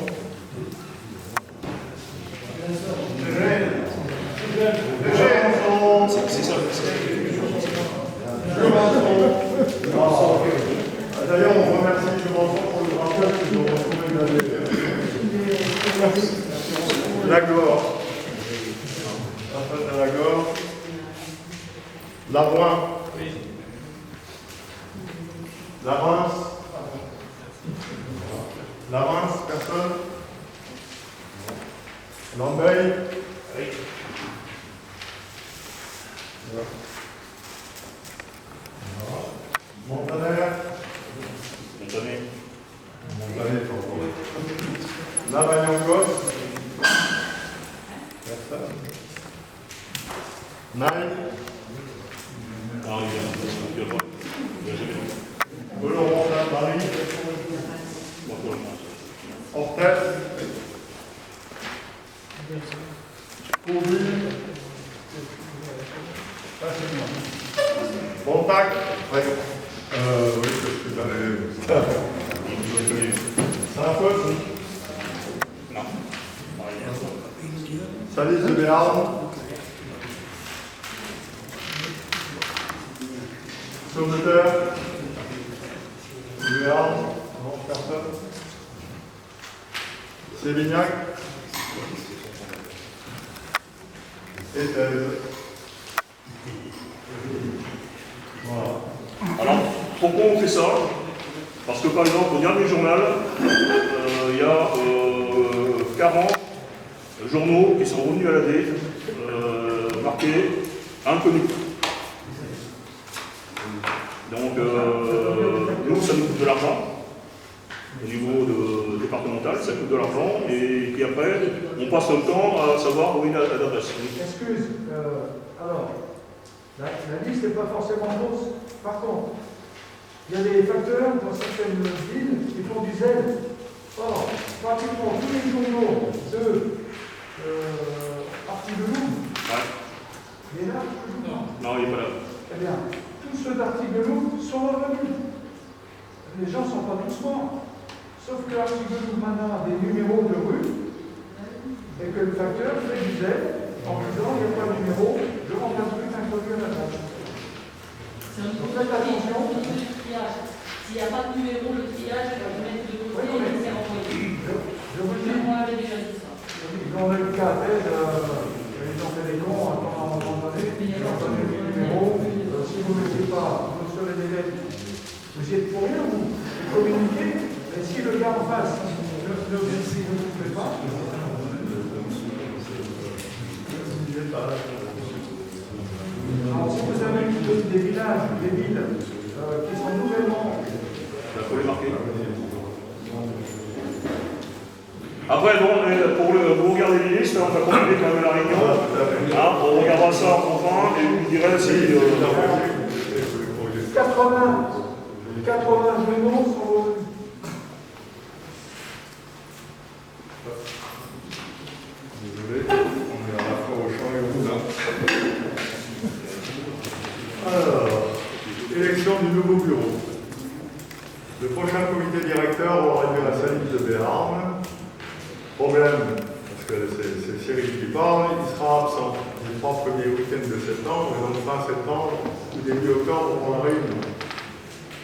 C'est ça. Jurançon. D'ailleurs, on remercie Jurançon pour le rappel qu'ils ont retrouvé de la Lagore. La Lagore. Labrun. La Reims. La Reims, personne. Lambeil. Montaner. Personne. Naï. Ah, il y a pas. Il y a jamais. Laurent, Marie. Bon, pour le moment. Orthez. Courbus. Bontac. Ouais. Oui, je suis dans les... Saint-Feu. Non. Salis de Béarn. Sauveteur. Béarn. Non, personne. Sévignac. Et Thèse. Voilà. Alors, pourquoi on fait ça? Parce que par exemple, au dernier journal, il y a 40 journaux qui sont revenus à la D, marqués inconnus. Donc, nous, ça nous coûte de l'argent. Au niveau départemental, ça coûte de l'argent. Et puis après, on passe le temps à savoir où est l'adresse. Excuse, alors, la liste n'est pas forcément fausse. Par contre, il y a des facteurs dans certaines villes qui font du zèle. Or, pratiquement tous les journaux de Artigeloup, il est là toujours. Non, il n'est pas là. Eh bien, tous ceux d'Artigeloup sont revenus. Les gens ne sont pas tous morts. Sauf que Artigeloup maintenant a des numéros de rue et que le facteur fait du zèle en disant il n'y a pas de numéro, je rentre un truc introduit à la tâche. Donc faites attention. S'il n'y a pas de numéro, le triage va vous mettre de côté et c'est envoyé. Je vous dis, On avait déjà dit ça. dans le cas d'Aide, ils ont fait des cons à un moment donné, ils ont donné le numéro. Si vous ne mettez pas, vous serez des lettres. Vous y êtes pour rien, vous communiquez. Et si le gars en face ne vous fait pas, alors si vous avez des villages, des villes qui sont nouvellement... Il faut les marquer. Après, bon, vous regardez les listes, on va continuer quand même la réunion. On regardera ça enfin et vous direz si... 80 journaux sont revenus. Désolé, on est à la fois au champ et au moulin. Alors, élection du nouveau bureau. Le prochain comité directeur aura lieu à Salis de Béarn. Problème, parce que c'est Cyril qui parle, il sera absent les 3 premiers week-ends de septembre, et donc fin septembre ou début octobre pour la réunion.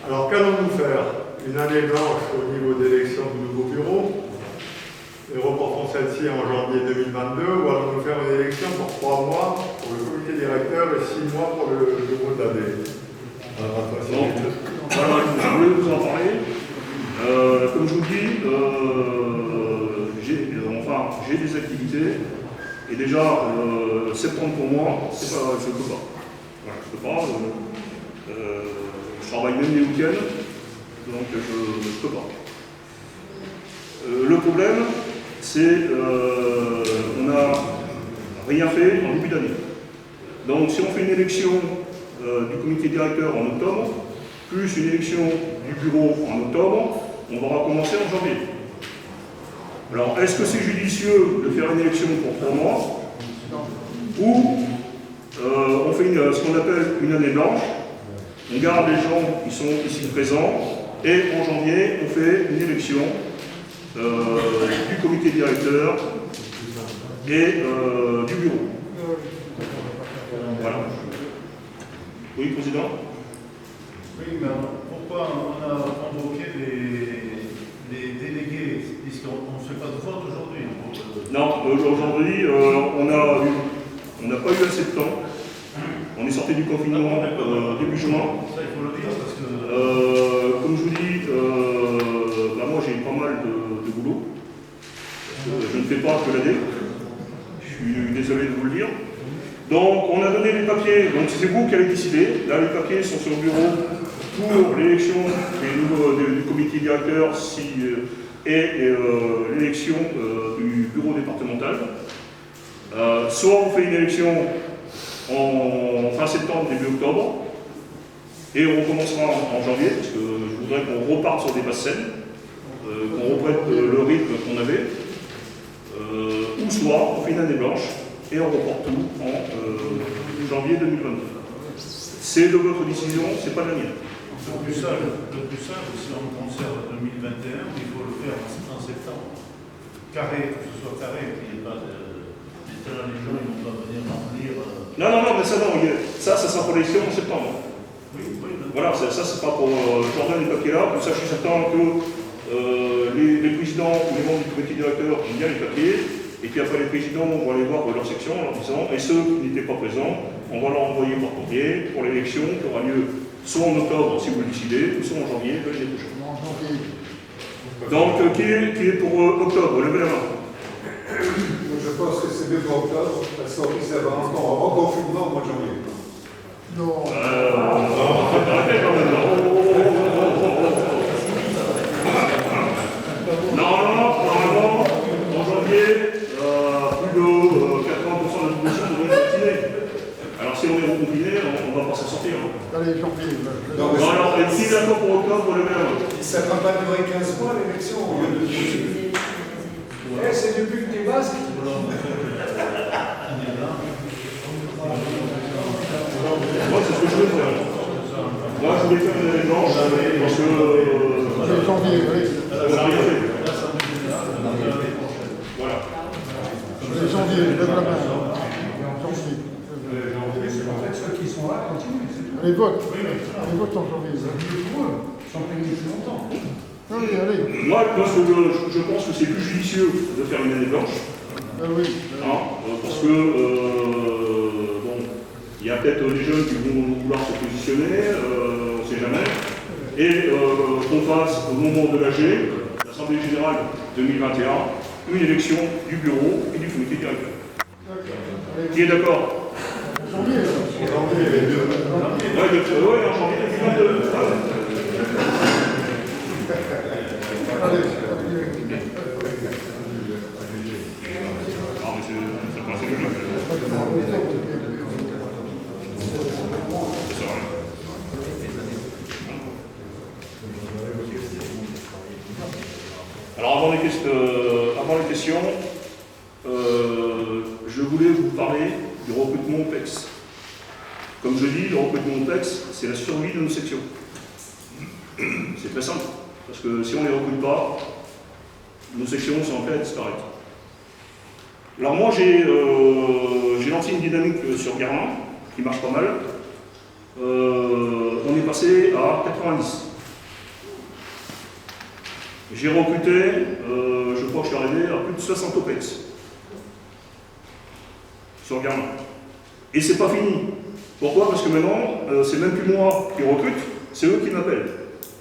Alors qu'allons-nous faire? Une année blanche au niveau d'élection du nouveau bureau, et reportons celle-ci en janvier 2022, ou allons-nous faire une élection pour 3 mois pour le comité directeur et 6 mois pour le bureau de l'AD? Alors, Donc, voilà, je voulais vous en parler. Comme je vous dis, j'ai des activités et déjà septembre pour moi, c'est pas, je ne peux pas. Voilà, je peux pas. Je travaille même les week-ends, donc je ne peux pas. Le problème, c'est on n'a rien fait en début d'année. Donc si on fait une élection du comité directeur en octobre, plus une élection du bureau en octobre, on va recommencer en janvier. Alors, est-ce que c'est judicieux de faire une élection pour 3 mois ou on fait ce qu'on appelle une année blanche, on garde les gens qui sont ici présents et en janvier, on fait une élection du comité directeur et du bureau. Voilà. Oui, Président? Oui, mais pourquoi on a convoqué les délégués, puisqu'on ne fait pas de vote aujourd'hui? Non, aujourd'hui, on n'a pas eu assez de temps. On est sorti du confinement début juin. Ça, il faut le dire, parce que... Comme je vous dis, moi j'ai pas mal de boulot. Je ne fais pas que l'AD. Je suis désolé de vous le dire. Donc, on a donné les papiers. Donc, c'est vous qui avez décidé. Là, les papiers sont sur le bureau pour l'élection du comité directeur et l'élection du bureau départemental. Soit on fait une élection en fin septembre, début octobre, et on recommencera en janvier, parce que je voudrais qu'on reparte sur des bases saines, qu'on reprenne le rythme qu'on avait, ou soit on fait une année blanche et on reporte tout en janvier 2022. C'est de votre décision, c'est pas la mienne. Le plus simple, si on conserve 2021, il faut le faire en septembre. Carré, que ce soit carré, qu'il n'y ait pas de. Maintenant, les gens, ils vont pas venir remplir. Non, mais ça, non, ça sera pour l'élection en septembre. Oui. Voilà, ça c'est pas pour Jordan et papiers là, comme ça je suis certain que les présidents ou les membres du comité directeur ont bien les papiers, et puis après les présidents vont aller voir leur section en leur disant, et ceux qui n'étaient pas présents, on va leur envoyer par courrier pour l'élection qui aura lieu soit en octobre si vous le décidez, ou soit en janvier de l'année prochaine. Donc qui est pour octobre? Levez la main. Je pense que c'est début octobre, parce qu'on va encore en reconfinement au mois de janvier. Non. Arrêtez quand même. Normalement, en janvier, plus de 80% de la population devrait être vaccinée. Alors si on est reconfiné, on va pas s'en sortir. Allez, janvier. Non, alors, et si d'accord pour octobre, levez la main. Ça ne va pas durer 15 mois l'élection au lieu de 12. C'est depuis que t'es basque. Moi, c'est ce que je veux faire. Moi, je voulais faire une année blanche, parce que... Janvier, oui. on n'a rien fait. Voilà. Janvier, lève la main. Janvier. En fait, ceux qui sont là continuent. Allez, vote. Allez, vote en janvier. Sans payer plus longtemps. Allez. Moi, je pense que c'est plus judicieux de faire une année blanche. Oui. Parce que, bon, il y a peut-être des jeunes qui vont vouloir se positionner, on ne sait jamais. Et qu'on fasse au moment de l'AG, l'Assemblée Générale 2021, une élection du bureau et du comité directeur. Qui est d'accord? Janvier. Oui, en janvier 2022. Alors avant les questions, je voulais vous parler du recrutement OPEX. Comme je dis, le recrutement OPEX, c'est la survie de nos sections. C'est très simple, parce que si on ne les recrute pas, nos sections sont en train de disparaître. Alors moi, j'ai lancé une dynamique sur Guerlain, qui marche pas mal. On est passé à 90. J'ai recruté, je crois que je suis arrivé à plus de 60 OPEX sur Guerlain. Et c'est pas fini. Pourquoi? Parce que maintenant, c'est même plus moi qui recrute, c'est eux qui m'appellent.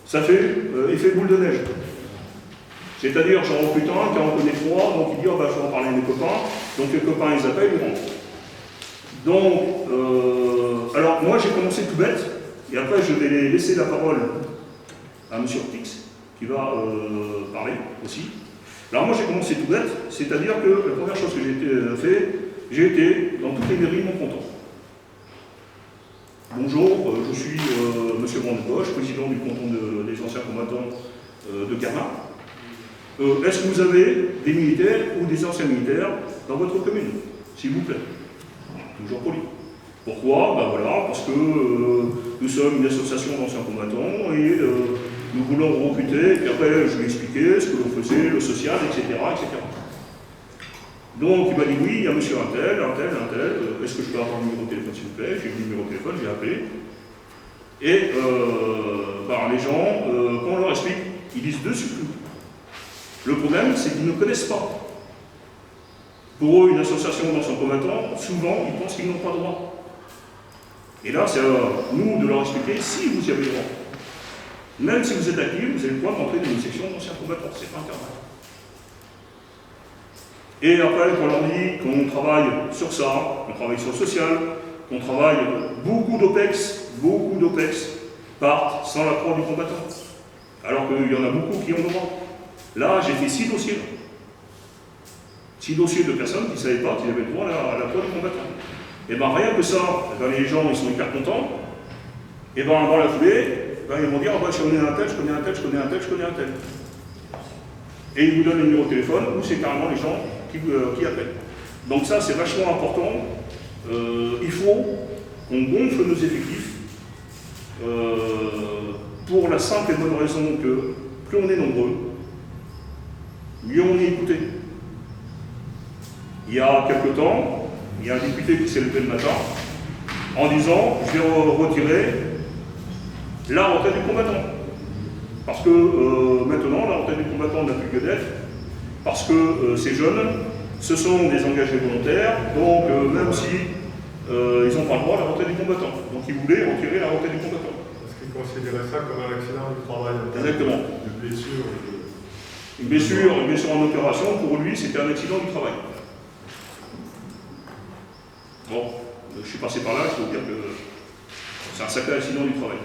Ça fait effet boule de neige. C'est-à-dire, j'en recrute un qui en connaît trois, donc il dit, oh, bah, je vais en parler à mes copains. Donc les copains, ils appellent, ils rentrent. Donc, alors moi, j'ai commencé tout bête, et après, je vais laisser la parole à M. Ortix, qui va parler aussi. Alors moi, j'ai commencé tout bête, c'est-à-dire que la première chose que j'ai été dans toutes les mairies mon content. Bonjour, je suis M. Brandebosch, président du canton des anciens combattants de Guerlain. Est-ce que vous avez des militaires ou des anciens militaires dans votre commune, s'il vous plaît? Toujours poli. Pourquoi? Ben voilà, parce que nous sommes une association d'anciens combattants et nous voulons recruter, et puis après je lui ai expliqué ce que l'on faisait, le social, etc., etc. Donc il m'a dit oui, il y a monsieur un tel, est-ce que je peux avoir le numéro de téléphone s'il vous plaît? J'ai eu le numéro de téléphone, j'ai appelé. Et les gens, quand on leur explique, ils disent dessus tout. Le problème, c'est qu'ils ne connaissent pas. Pour eux, une association d'anciens combattants, souvent, ils pensent qu'ils n'ont pas droit. Et là, c'est à nous de leur expliquer si vous y avez droit. Même si vous êtes actif, vous avez le droit d'entrer dans une section d'anciens combattants, c'est pas interdit. Et après, quand on leur dit qu'on travaille sur ça, qu'on travaille sur le social, qu'on travaille beaucoup d'OPEX partent sans l'accord du combattant. Alors qu'il y en a beaucoup qui ont le droit. Là, j'ai fait 6 dossiers. 6 dossiers de personnes qui ne savaient pas qu'ils avaient le droit à la croix du combattant. Et bien rien que ça, les gens ils sont hyper contents, et bien dans la foulée, ils vont dire, je connais un tel, je connais un tel, je connais un tel, je connais un tel. Et ils vous donnent le numéro de téléphone, ou c'est carrément les gens qui appellent. Donc ça c'est vachement important, il faut qu'on gonfle nos effectifs, pour la simple et bonne raison que plus on est nombreux, mieux on est écouté. Il y a quelque temps, il y a un député qui s'est levé le matin en disant « je vais retirer la retraite du combattant ». Parce que maintenant, la retraite du combattant n'a plus que d'être, parce que ces jeunes, ce sont des engagés volontaires, donc même si ils n'ont pas le droit à la retraite du combattant. Donc ils voulaient retirer la retraite du combattant. Parce qu'ils considéraient ça comme un accident du travail. Exactement. De blessure. Une blessure en opération, pour lui, c'était un accident du travail. Bon, je suis passé par là, je peux vous dire que c'est un sacré accident du travail.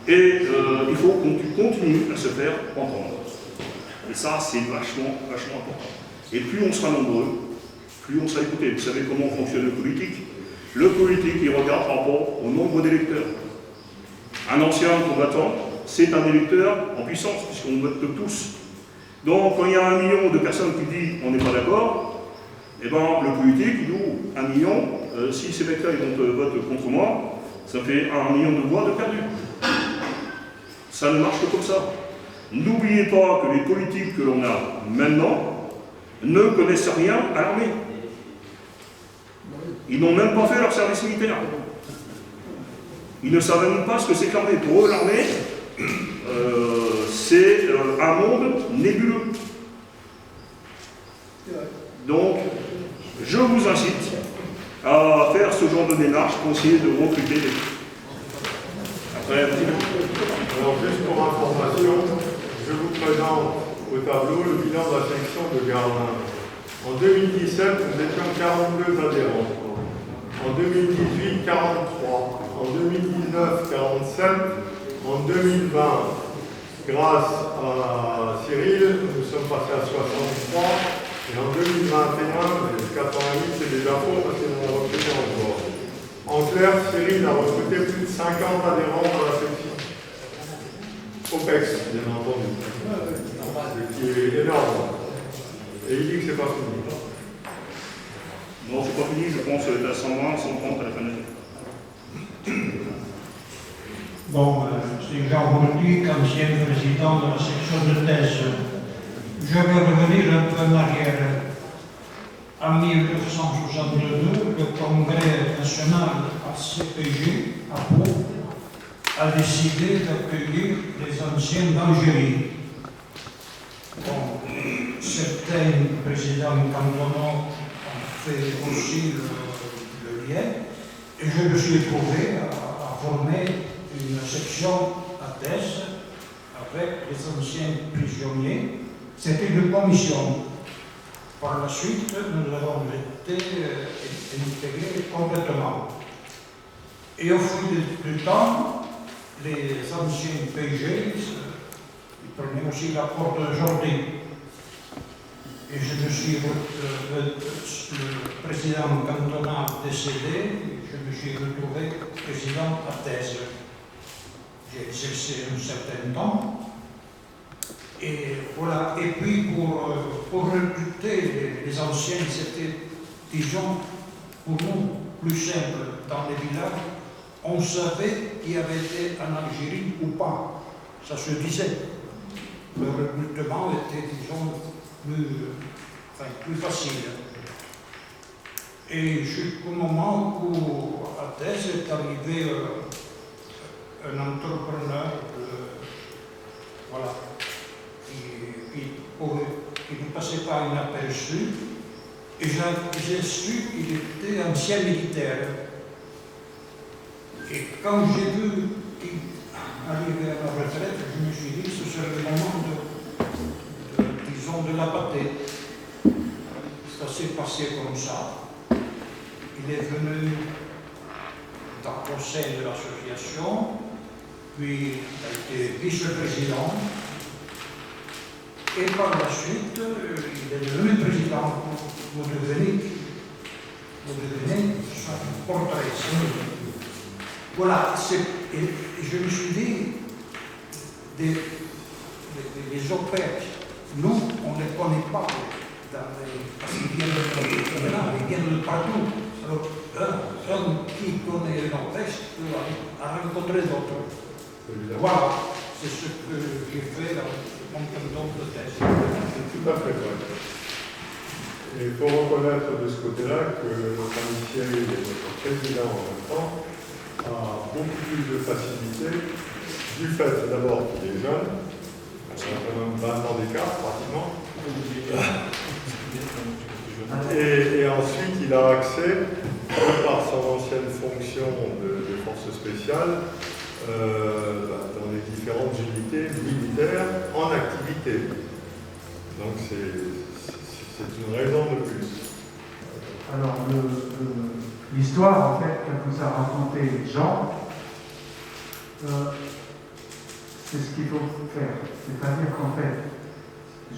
Et il faut qu'on continue à se faire entendre. Et ça, c'est vachement important. Et plus on sera nombreux, plus on sera écouté. Vous savez comment fonctionne le politique? Le politique, il regarde par rapport au nombre d'électeurs. Un ancien combattant, c'est un électeur en puissance, puisqu'on vote tous. Donc, quand il y a 1 million de personnes qui disent on n'est pas d'accord, eh ben, le politique, il dit 1 million, si ces mecs-là votent contre moi, ça fait 1 million de voix de perdu. Ça ne marche que comme ça. N'oubliez pas que les politiques que l'on a maintenant ne connaissent rien à l'armée. Ils n'ont même pas fait leur service militaire. Ils ne savent même pas ce que c'est que l'armée. Pour eux, l'armée, c'est un monde nébuleux. Donc, je vous incite à faire ce genre de démarche pour essayer de recruter des... Après, Alors, juste pour information, je vous présente au tableau le bilan de la section de Gardin. En 2017, nous étions 42 adhérents. En 2018, 43. En 2019, 47. En 2020, grâce à Cyril, nous sommes passés à 63. Et en 2021, les 88, c'est déjà faux parce qu'ils ont recruté encore. En clair, Cyril a recruté plus de 50 adhérents dans la section. OPEX, bien entendu. Ce qui est énorme. Et il dit que c'est pas fini. Non, c'est pas fini, je pense que c'est à 120, 130 à la fin de l'année. Bon, c'est Jean Bourdi, ancien président de la section de thèse. Je vais revenir un peu en arrière. En 1962, le Congrès national ACPG à Pau a décidé d'accueillir les anciens d'Algérie. Bon, certains présidents cantonaux ont fait aussi le lien, et je me suis trouvé à former une section à thèse avec les anciens prisonniers. C'était une commission. Par la suite, nous avons été intégrés complètement. Et au fil du temps, les anciens PG ils prenaient aussi la porte d'aujourd'hui. Et je me suis, le président cantonal décédé, je me suis retrouvé président à thèse. J'ai exercé un certain temps. Et voilà. Et puis pour recruter les anciens, c'était, disons, pour nous, plus simple. Dans les villages, on savait qui avait été en Algérie ou pas. Ça se disait. Le recrutement était, disons, plus facile. Et jusqu'au moment où à Thèse est arrivé un entrepreneur, voilà, qui ne passait pas inaperçu, et j'ai su qu'il était ancien militaire. Et quand j'ai vu qu'il arrivait à la retraite, je me suis dit que ce serait le moment disons, de la pâter. Ça s'est passé comme ça. Il est venu dans le conseil de l'association, puis il a été vice-président. Et par la suite, il est devenu président. Vous devenez son portrait. Voilà, et je me suis dit, les OPEX, nous, on ne les connaît pas, parce qu'ils viennent ils viennent de partout. Alors, un qui connaît le Nord-Est peut rencontrer d'autres. Voilà, c'est ce que j'ai fait dans mon canton de thèse. C'est tout à fait vrai. Et il faut reconnaître de ce côté-là que notre ami Cyril et notre président en même temps a beaucoup plus de facilité du fait d'abord qu'il est jeune, on a quand même 20 ans d'écart pratiquement, et ensuite il a accès, par son ancienne fonction de force spéciale, dans les différentes unités militaires en activité. Donc c'est une raison de plus. Alors, l'histoire, en fait, que nous a raconté Jean, c'est ce qu'il faut faire. C'est-à-dire qu'en fait,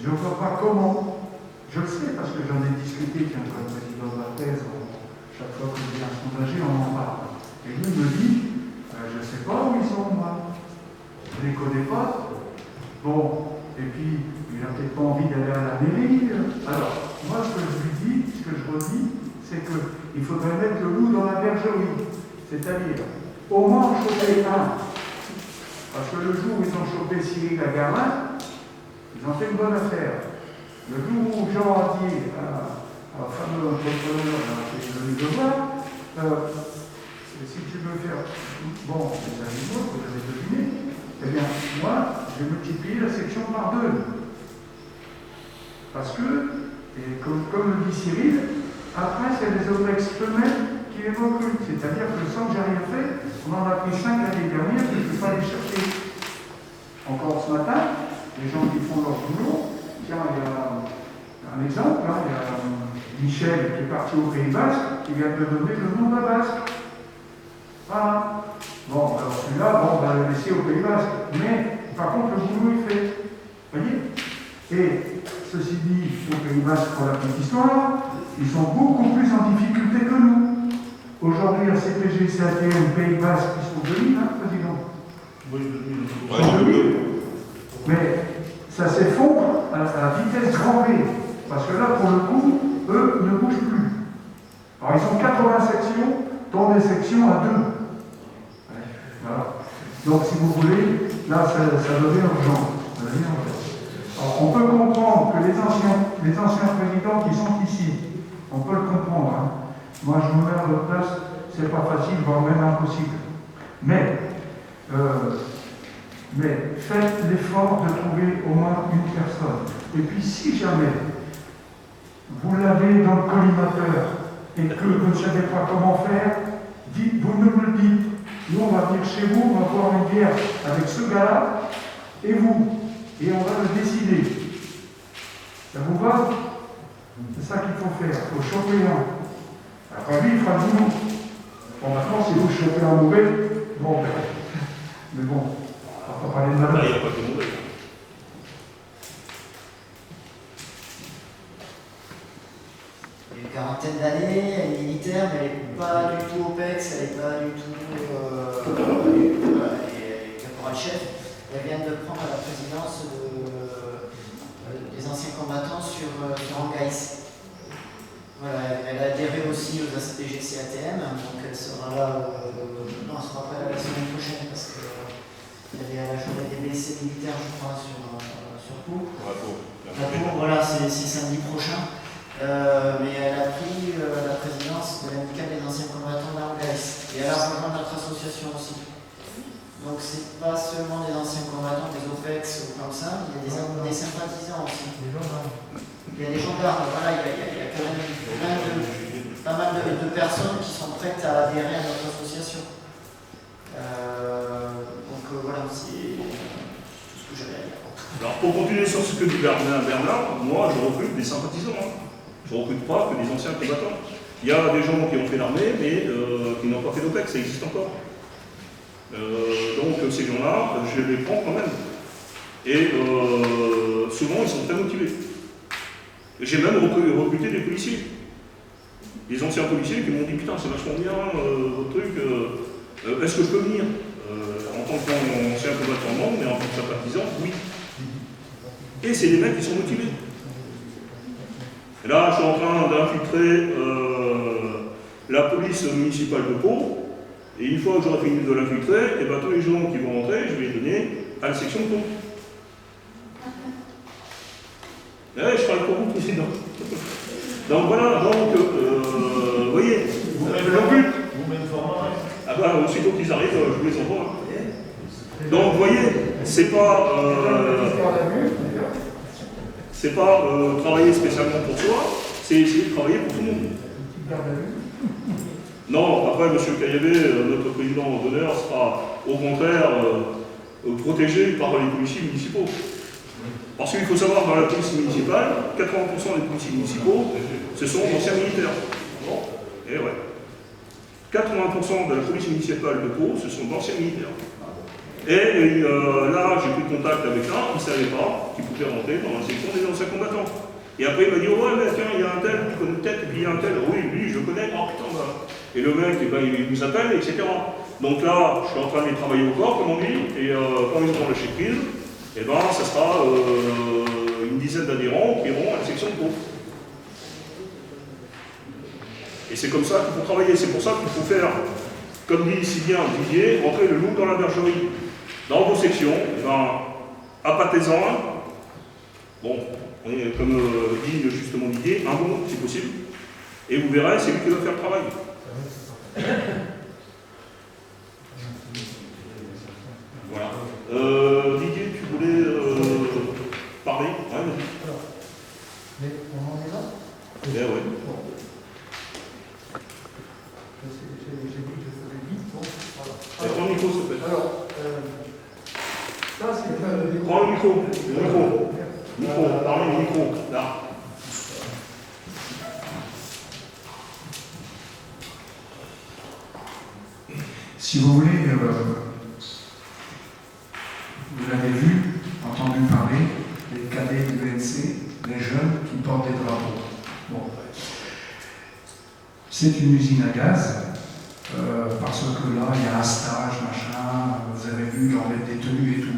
je ne vois pas comment, je le sais parce que j'en ai discuté, tiens, comme président de la thèse, chaque fois que je viens à son âgé, on en parle. Et lui me dit, je ne sais pas où ils sont, moi. Je ne les connais pas. Bon, et puis, il n'a peut-être pas envie d'aller à la mairie. Alors, moi, ce que je lui dis, ce que je redis, c'est qu'il faudrait mettre le loup dans la bergerie. C'est-à-dire, au moins en choper un. Parce que le jour où ils ont chopé Cyril Lagarin, ils ont fait une bonne affaire. Le jour où Jean a dit à fameux entrepreneur qui est venu le voir, si tu veux faire bon, les animaux, vous avez deviné, eh bien, moi, j'ai multiplié la section par 2. Parce que, et comme le dit Cyril, après, c'est les OPEX eux-mêmes qui les recrutent. C'est-à-dire que sans que j'ai rien fait, on en a pris 5 l'année dernière que je ne peux pas les chercher. Encore ce matin, les gens qui font leur boulot, tiens, il y a un exemple, hein, il y a Michel qui est parti au Pays Basque, qui vient de me donner le nom d'un Basque. Voilà. Bon, alors celui-là, bon, on va le laisser au Pays Basque. Mais, par contre, le boulot est fait. Vous voyez? Et, ceci dit, au Pays Basque, pour la petite histoire, ils sont beaucoup plus en difficulté que nous. Aujourd'hui, à CPG, CATM, Pays Basque, ils sont 2000, hein, président? Oui, 2000. Mais ça s'effondre à la vitesse grand V. Parce que là, pour le coup, eux ne bougent plus. Alors, ils ont 80 sections, dont des sections à 2. Voilà. Donc, si vous voulez, là, ça devient urgent. Alors, on peut comprendre que les anciens présidents qui sont ici, on peut le comprendre. Hein. Moi, je me mets à votre place, c'est pas facile, voire même impossible. Mais faites l'effort de trouver au moins une personne. Et puis, si jamais vous l'avez dans le collimateur et que vous ne savez pas comment faire, vous nous le dites. Nous, on va venir chez vous, on va boire une bière avec ce gars-là et vous. Et on va le décider. Ça vous va? C'est ça qu'il faut faire. Il faut choper un. Après lui, il fera le boulot. Bon, maintenant, si vous chopez un mauvais, bon, ben, mais bon, on va pas parler de malheur. Il n'y a pas de mauvais. Il y a une quarantaine d'années, elle est militaire, mais elle n'est pas du tout OPEX, elle n'est pas du tout caporal-chef. Elle vient de prendre la présidence des anciens combattants sur Angaïs. Voilà, elle a adhéré aussi aux ACPG CATM, donc elle sera là, non, elle sera pas là la semaine prochaine parce qu'elle est à la journée des blessés militaires, je crois, sur Pau. Voilà, c'est samedi prochain. Mais elle a pris la présidence de l'amicale des anciens combattants d'Angaïs. Et elle a rejoint notre association aussi. Donc c'est pas seulement des anciens combattants, des OPEX ou comme ça, il y a des sympathisants aussi. Il y a des gendarmes, voilà, il y a quand même pas mal de personnes qui sont prêtes à adhérer à notre association. Donc voilà, c'est tout ce que j'avais à dire. Alors pour continuer sur ce que dit Bernard, moi je recrute des sympathisants. Hein. Je ne recrute pas que des anciens combattants. Il y a des gens qui ont fait l'armée, mais qui n'ont pas fait l'OPEX, ça existe encore. Donc ces gens-là, je les prends quand même. Et souvent ils sont très motivés. Et j'ai même recruté des policiers. Des anciens policiers qui m'ont dit putain c'est vachement bien votre truc, est-ce que je peux venir en tant qu'ancien combattant non, mais en tant que sympathisant, oui. Et c'est des mecs qui sont motivés. Et là je suis en train d'infiltrer la police municipale de Pau, et une fois que j'aurai fini de l'infiltrer, et ben, tous les gens qui vont rentrer, je vais les donner à la section de Pau. Ouais, je travaille pour vous, président. Donc voilà, vous voyez, le but. Ah bah, aussitôt qu'ils arrivent, je vous les envoie. Donc vous voyez, c'est pas travailler spécialement pour soi, c'est essayer de travailler pour tout le monde. Non, après, M. Caillavet, notre président d'honneur, sera au contraire protégé par les policiers municipaux. Parce qu'il faut savoir, dans la police municipale, 80% des policiers municipaux, ce sont d'anciens militaires. Et ouais. 80% de la police municipale de Pau, ce sont d'anciens militaires. Et là, j'ai pris contact avec un, il ne savait pas qu'il pouvait rentrer dans la section des anciens combattants. Et après, il m'a dit, oh, ouais, mais tiens, il y a un tel, tu connais peut-être, et puis il y a un tel, oui, lui, je connais, oh putain, bah. Et le mec, eh ben, il nous appelle, etc. Donc là, je suis en train de les travailler au corps, comme on dit, et quand ils auront lâché prise, eh ben, ça sera une dizaine d'adhérents qui iront à la section de Pau. Et c'est comme ça qu'il faut travailler, c'est pour ça qu'il faut faire, comme dit si bien Didier, rentrer le loup dans la bergerie. Dans vos sections, eh ben, appâtez-en un. Bon, comme dit justement Didier, un bon si possible. Et vous verrez, c'est lui qui va faire le travail. Voilà. Didier, tu voulais parler? Ouais, vas-y. Mais on en est là? Eh ouais. J'ai dit que je faisais vite, donc voilà. Prends le micro, s'il te plaît. Alors, ça c'est le Prends le micro. Micro, parlez du micro. Là. Si vous voulez, vous l'avez vu, entendu parler, les cadets de l'UNC, les jeunes qui portent des drapeaux. Bon. C'est une usine à gaz, parce que là, il y a un stage, machin, vous avez vu, ils remettent des tenues et tout.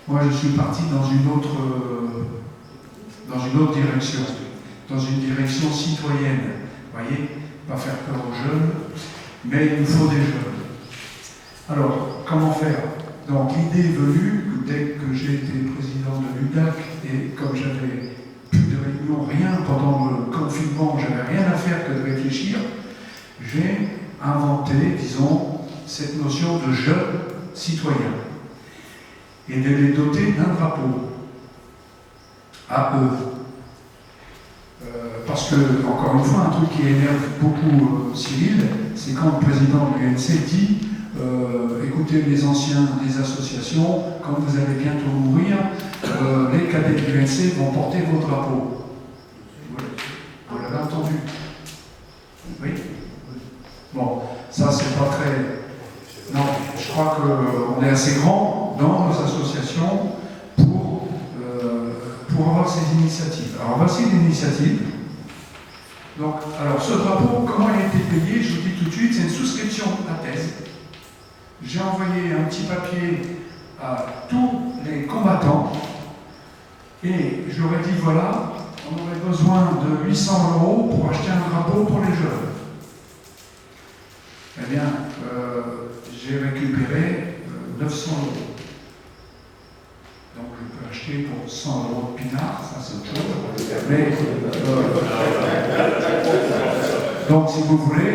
Moi, je suis parti dans une autre direction, dans une direction citoyenne. Vous voyez, pas faire peur aux jeunes, mais il nous faut des jeunes. Alors, comment faire? Donc, l'idée est venue, dès que j'ai été président de l'UDAC, et comme j'avais plus de réunions, rien pendant le confinement, j'avais rien à faire que de réfléchir, j'ai inventé, disons, cette notion de jeunes citoyens et de les doter d'un drapeau à eux. Parce que, encore une fois, un truc qui énerve beaucoup Cyril, c'est quand le président de l'UNC dit écoutez les anciens des associations, quand vous allez bientôt mourir, les cadets de l'UNC vont porter vos drapeaux. Vous l'avez entendu? Oui? Bon, ça c'est pas très... Non, je crois qu'on est assez grand dans nos associations pour avoir ces initiatives. Alors voici l'initiative. Donc, alors ce drapeau, comment il a été payé? Je vous dis tout de suite, c'est une souscription à thèse. J'ai envoyé un petit papier à tous les combattants et je leur ai dit voilà, on aurait besoin de 800 € pour acheter un drapeau pour les jeunes. Eh bien, j'ai récupéré 900 €. Donc je peux acheter pour 100 € de pinard, ça c'est autre chose. Mais, donc si vous voulez,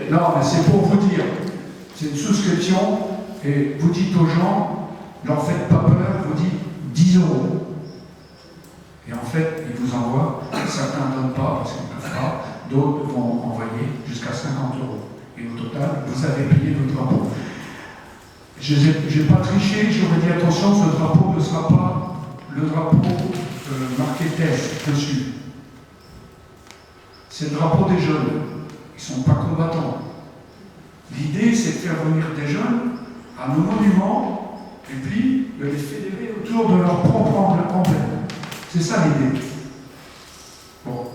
non mais c'est pour vous dire. C'est une souscription et vous dites aux gens, ne leur faites pas peur, vous dites 10 €. Et en fait, ils vous envoient, certains ne donnent pas parce qu'ils ne peuvent pas, d'autres vont envoyer jusqu'à 50 €. Et au total, vous avez payé le drapeau. Je n'ai pas triché, j'aurais dit attention, ce drapeau ne sera pas le drapeau marqué test dessus. C'est le drapeau des jeunes, ils ne sont pas combattants. L'idée, c'est de faire venir des jeunes à nos monuments et puis de les fédérer autour de leur propre emblème. C'est ça l'idée. Bon.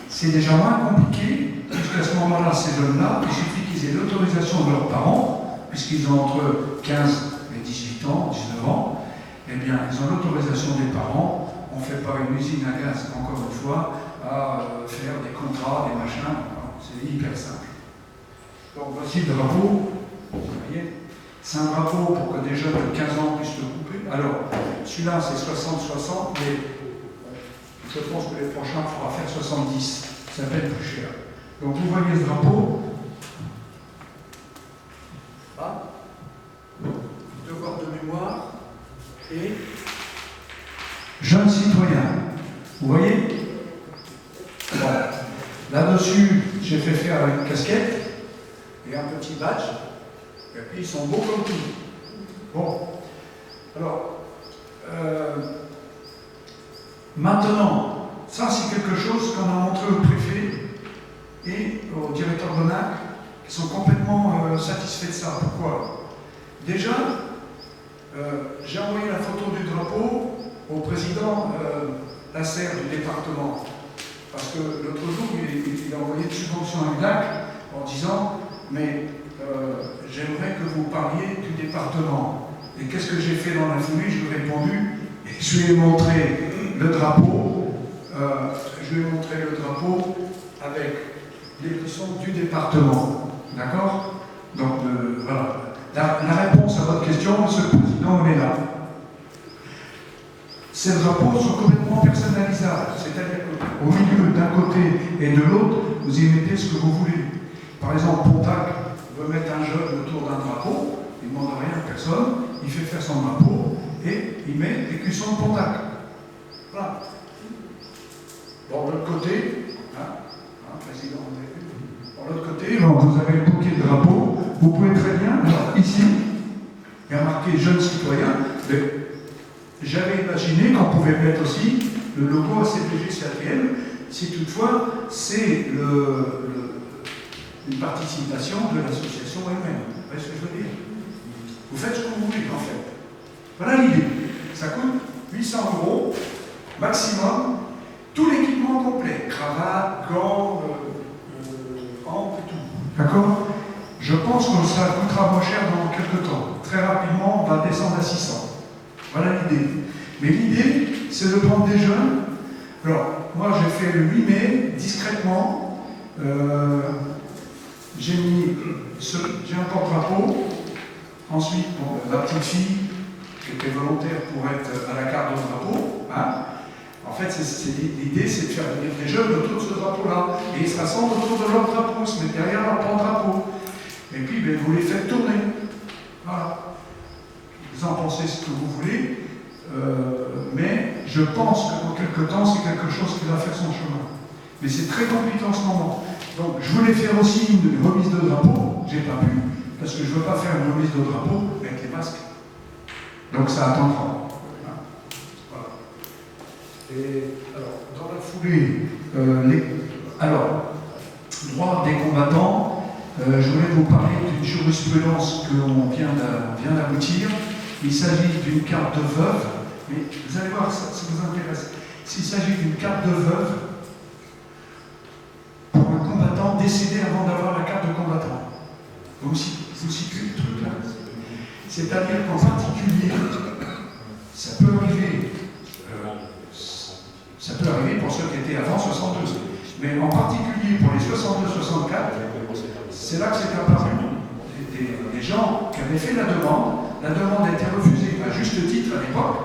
C'est déjà moins compliqué, puisqu'à ce moment-là, ces jeunes-là, il suffit qu'ils aient l'autorisation de leurs parents, puisqu'ils ont entre 15 et 18 ans, 19 ans, eh bien, ils ont l'autorisation des parents. On ne fait pas une usine à gaz, encore une fois, à faire des contrats, des machins. C'est hyper simple. Donc voici le drapeau. Vous voyez, c'est un drapeau pour que des jeunes de 15 ans puissent le couper. Alors, celui-là, c'est 60-60, mais je pense que les prochains, il faudra faire 70. Ça va être plus cher. Donc vous voyez ce drapeau. Ah. Devoir de mémoire et jeune citoyen. Vous voyez? Bon. Là-dessus, j'ai fait faire une casquette et un petit badge. Et puis ils sont beaux comme tout. Bon. Alors, maintenant, ça c'est quelque chose qu'on a montré au préfet et au directeur de NAC qui sont complètement satisfaits de ça. Pourquoi? Déjà, j'ai envoyé la photo du drapeau au président Lasserre du département. Parce que l'autre jour, il a envoyé une subvention à UNAC en disant mais j'aimerais que vous parliez du département. Et qu'est-ce que j'ai fait dans la foulée? Je lui ai répondu et je lui ai montré le drapeau. Avec les frissons du département. D'accord? Donc voilà. La réponse à votre question, Monsieur le Président, on est là. Ces drapeaux sont complètement personnalisables, c'est-à-dire qu'au milieu d'un côté et de l'autre, vous y mettez ce que vous voulez. Par exemple, Pontac veut mettre un jeune autour d'un drapeau, il ne demande rien à personne, il fait faire son drapeau et il met l'écusson de Pontac. Voilà. Bon, de l'autre côté, président, de l'autre côté, vous avez le bouquet de drapeaux, vous pouvez très bien, alors, ici, il y a marqué jeune citoyen, mais j'avais imaginé qu'on pouvait mettre aussi le logo ACPG-CAPM, si toutefois c'est une participation de l'association elle-même. Vous voyez ce que je veux dire? Vous faites ce que vous voulez en fait. Voilà l'idée. Ça coûte 800 € maximum, tout l'équipement complet, cravate, gants, hampe et tout. D'accord? Je pense que ça coûtera moins cher dans quelques temps. Très rapidement, on va descendre à 600. Voilà l'idée. Mais l'idée, c'est de prendre des jeunes. Alors, moi, j'ai fait le 8 mai, discrètement. J'ai un porte-drapeau. Ensuite, bon, ma petite fille, qui était volontaire pour être à la carte de drapeau. Hein. En fait, l'idée, c'est de faire venir des jeunes autour de ce drapeau-là. Et ils se rassemblent autour de leur drapeau, ils se mettent derrière leur porte-drapeau. Et puis, ben, vous les faites tourner. Voilà. Vous en pensez ce que vous voulez, mais je pense que dans quelques temps, c'est quelque chose qui va faire son chemin. Mais c'est très compliqué en ce moment. Donc, je voulais faire aussi une remise de drapeau, j'ai pas pu, parce que je ne veux pas faire une remise de drapeau avec les masques. Donc, ça attendra. Voilà. Et alors, dans la foulée, droit des combattants. Je voulais vous parler d'une jurisprudence qu'on vient d'aboutir. Il s'agit d'une carte de veuve, mais vous allez voir, ça vous intéresse. S'il s'agit d'une carte de veuve pour un combattant décédé avant d'avoir la carte de combattant. Vous situez le truc là. C'est-à-dire qu'en particulier, ça peut arriver pour ceux qui étaient avant 62, mais en particulier pour les 62-64, c'est là que c'est apparu. Des gens qui avaient fait la demande a été refusée à juste titre à l'époque,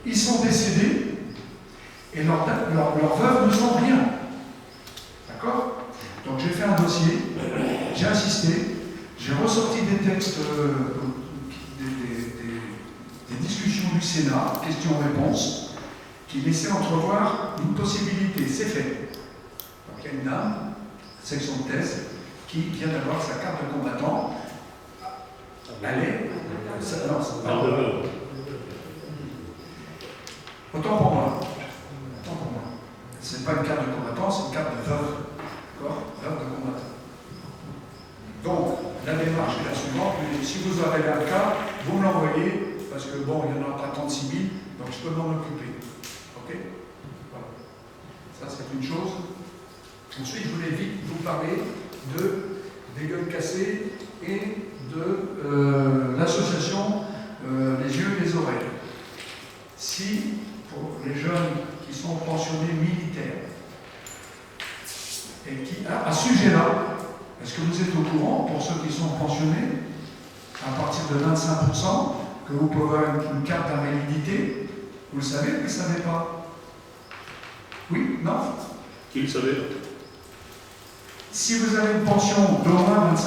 ils sont décédés et leurs veuves ne sont rien. D'accord? Donc j'ai fait un dossier, j'ai insisté, j'ai ressorti des textes, des discussions du Sénat, questions-réponses, qui laissaient entrevoir une possibilité. C'est fait. Donc il y a une dame, section de thèse, qui vient d'avoir sa carte de combattant. Autant pour moi. C'est pas une carte de combattant, c'est une carte de veuve. D'accord? Veuve de combattant. Donc, la démarche est la suivante. Si vous avez un cas, vous me l'envoyez, parce que bon, il n'y en aura pas 36 000, Donc je peux m'en occuper. Ok? Voilà. Ça, c'est une chose. Ensuite, je voulais vite vous parler des gueules cassées et de l'association Les Yeux et les Oreilles. Si, pour les jeunes qui sont pensionnés militaires, et qui, à ce sujet-là, est-ce que vous êtes au courant, pour ceux qui sont pensionnés, à partir de 25%, que vous pouvez avoir une carte d'invalidité? Vous le savez ou vous ne le savez pas? Oui? Non? Qui le savait? Si vous avez une pension d'au moins 25%,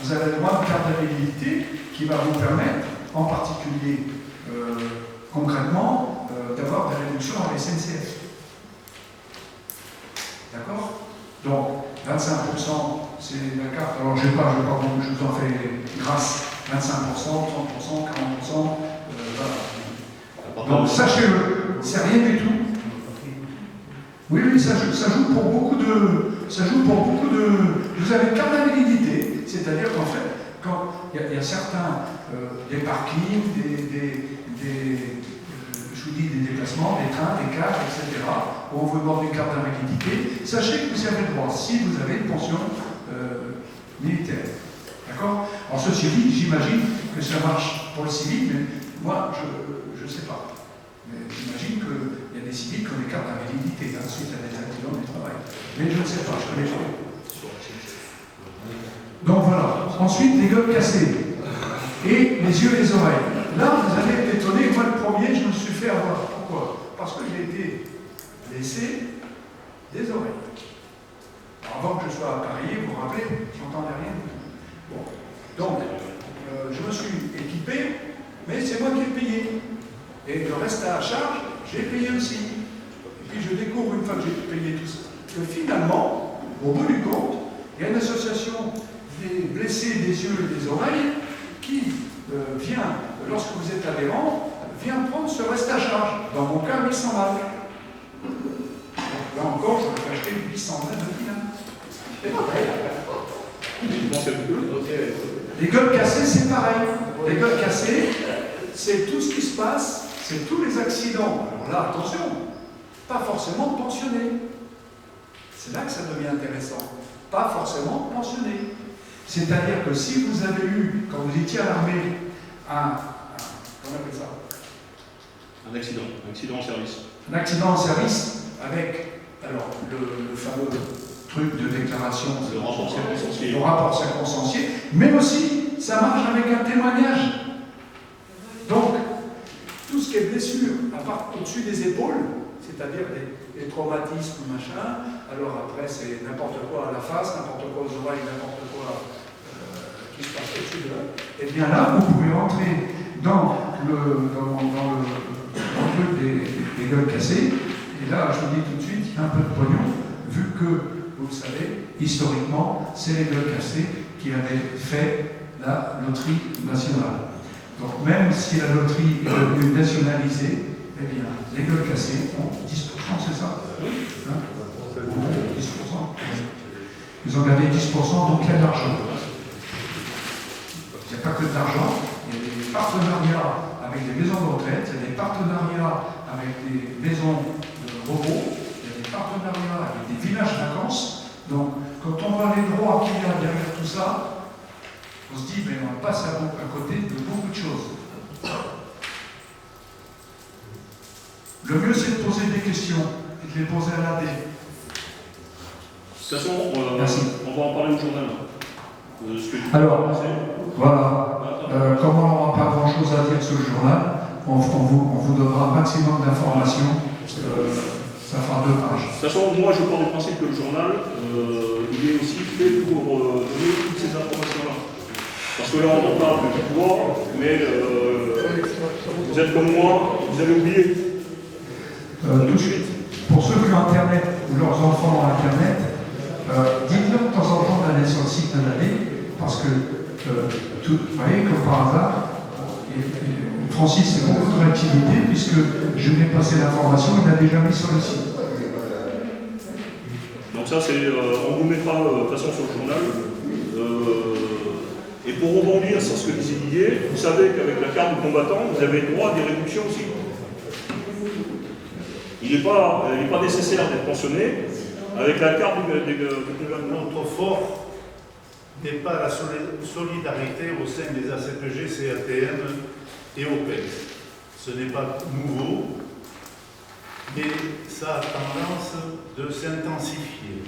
vous avez le droit à une carte d'invalidité qui va vous permettre, en particulier concrètement, d'avoir des réductions à la SNCF. D'accord? Donc, 25%, c'est la carte. Alors, je vous en fais grâce. 25%, 30%, 40%. Voilà. Donc, sachez-le, c'est rien du tout. Oui, oui, ça joue pour beaucoup de. Vous avez une carte d'invalidité, c'est-à-dire qu'en fait, quand il y a certains des parkings, je vous dis des déplacements, des trains, des cars, etc., où on vous demande une carte d'invalidité, sachez que vous y avez le droit si vous avez une pension militaire. D'accord? Alors ceci dit, j'imagine que ça marche pour le civil, mais moi, je ne sais pas. Mais j'imagine qu'il y a des civils qui ont des cartes d'invalidité suite à des accidents du travail. Mais je ne sais pas, je connais pas. Donc voilà. Ensuite, les gueules cassées. Et les yeux et les oreilles. Là, vous allez être étonné. Moi, le premier, je me suis fait avoir. Pourquoi? Parce que j'ai été blessé des oreilles. Alors, avant que je sois appareillé, vous vous rappelez, j'entendais rien du tout. Bon. Donc, je me suis équipé, mais c'est moi qui ai payé. Et le reste à charge, j'ai payé aussi. Et puis je découvre, une fois que j'ai payé tout ça, que finalement, au bout du compte, il y a une association des blessés des yeux et des oreilles qui vient, lorsque vous êtes adhérent, vient prendre ce reste à charge. Dans mon cas, 800 balles. Là encore, je vais acheter 800 balles de Les gueules cassées, c'est pareil. Les gueules cassées, c'est tout ce qui se passe, c'est tous les accidents. Alors là, attention, pas forcément pensionné. C'est là que ça devient intéressant. Pas forcément pensionné. C'est-à-dire que si vous avez eu, quand vous étiez à l'armée, comment on appelle ça? Un accident en service. Un accident en service avec, alors, le fameux truc de déclaration, le rapport circonstancié. Le rapport circonstancié, mais aussi, ça marche avec un témoignage. Donc, tout ce qui est blessure, à part au-dessus des épaules, c'est-à-dire des traumatismes, machin, alors après c'est n'importe quoi à la face, n'importe quoi aux oreilles, n'importe quoi qui se passe au-dessus de là, et bien là, vous pouvez rentrer dans le truc des gueules cassées, et là, je vous dis tout de suite, il y a un peu de pognon, vu que, vous le savez, historiquement, c'est les gueules cassées qui avaient fait la loterie nationale. Donc même si la loterie est devenue nationalisée, eh bien, les gueules cassées ont 10%, c'est ça? Hein? 10%. Ils ont gagné 10%, donc il y a de l'argent. Il n'y a pas que de l'argent, il y a des partenariats avec des maisons de retraite, il y a des partenariats avec des maisons de repos, il y a des partenariats avec des villages vacances. Donc, quand on voit les droits qu'il y a derrière tout ça, on se dit, mais on passe à côté de beaucoup de choses. Le mieux, c'est de poser des questions et de les poser à l'AD. De toute façon, on va en parler au journal. Alors, voilà. Comme on n'aura pas grand-chose à dire sur le journal, on vous donnera un maximum d'informations. Ça fera 2 pages. De toute façon, moi, je pars du principe que le journal, il est aussi fait pour donner toutes ces informations-là. Parce que là, on en parle de pouvoir, mais vous êtes comme moi, vous avez oublié. Tout de suite. Pour ceux qui ont Internet ou leurs enfants ont Internet, dites-leur de temps en temps d'aller sur le site de l'AD, parce que, vous voyez, comme par hasard, Francis a beaucoup de réactivité, puisque je lui ai passé l'information, il l'a déjà mis sur le site. Donc ça, on vous mettra de toute façon sur le journal. Et pour rebondir sur ce que disait Didier, vous savez qu'avec la carte de combattant, vous avez droit à des réductions aussi. il n'est pas nécessaire d'être pensionné avec la carte du gouvernement. Notre fort n'est pas la solidarité au sein des ACPG, CATM et OPEX. Ce n'est pas nouveau, mais ça a tendance de s'intensifier.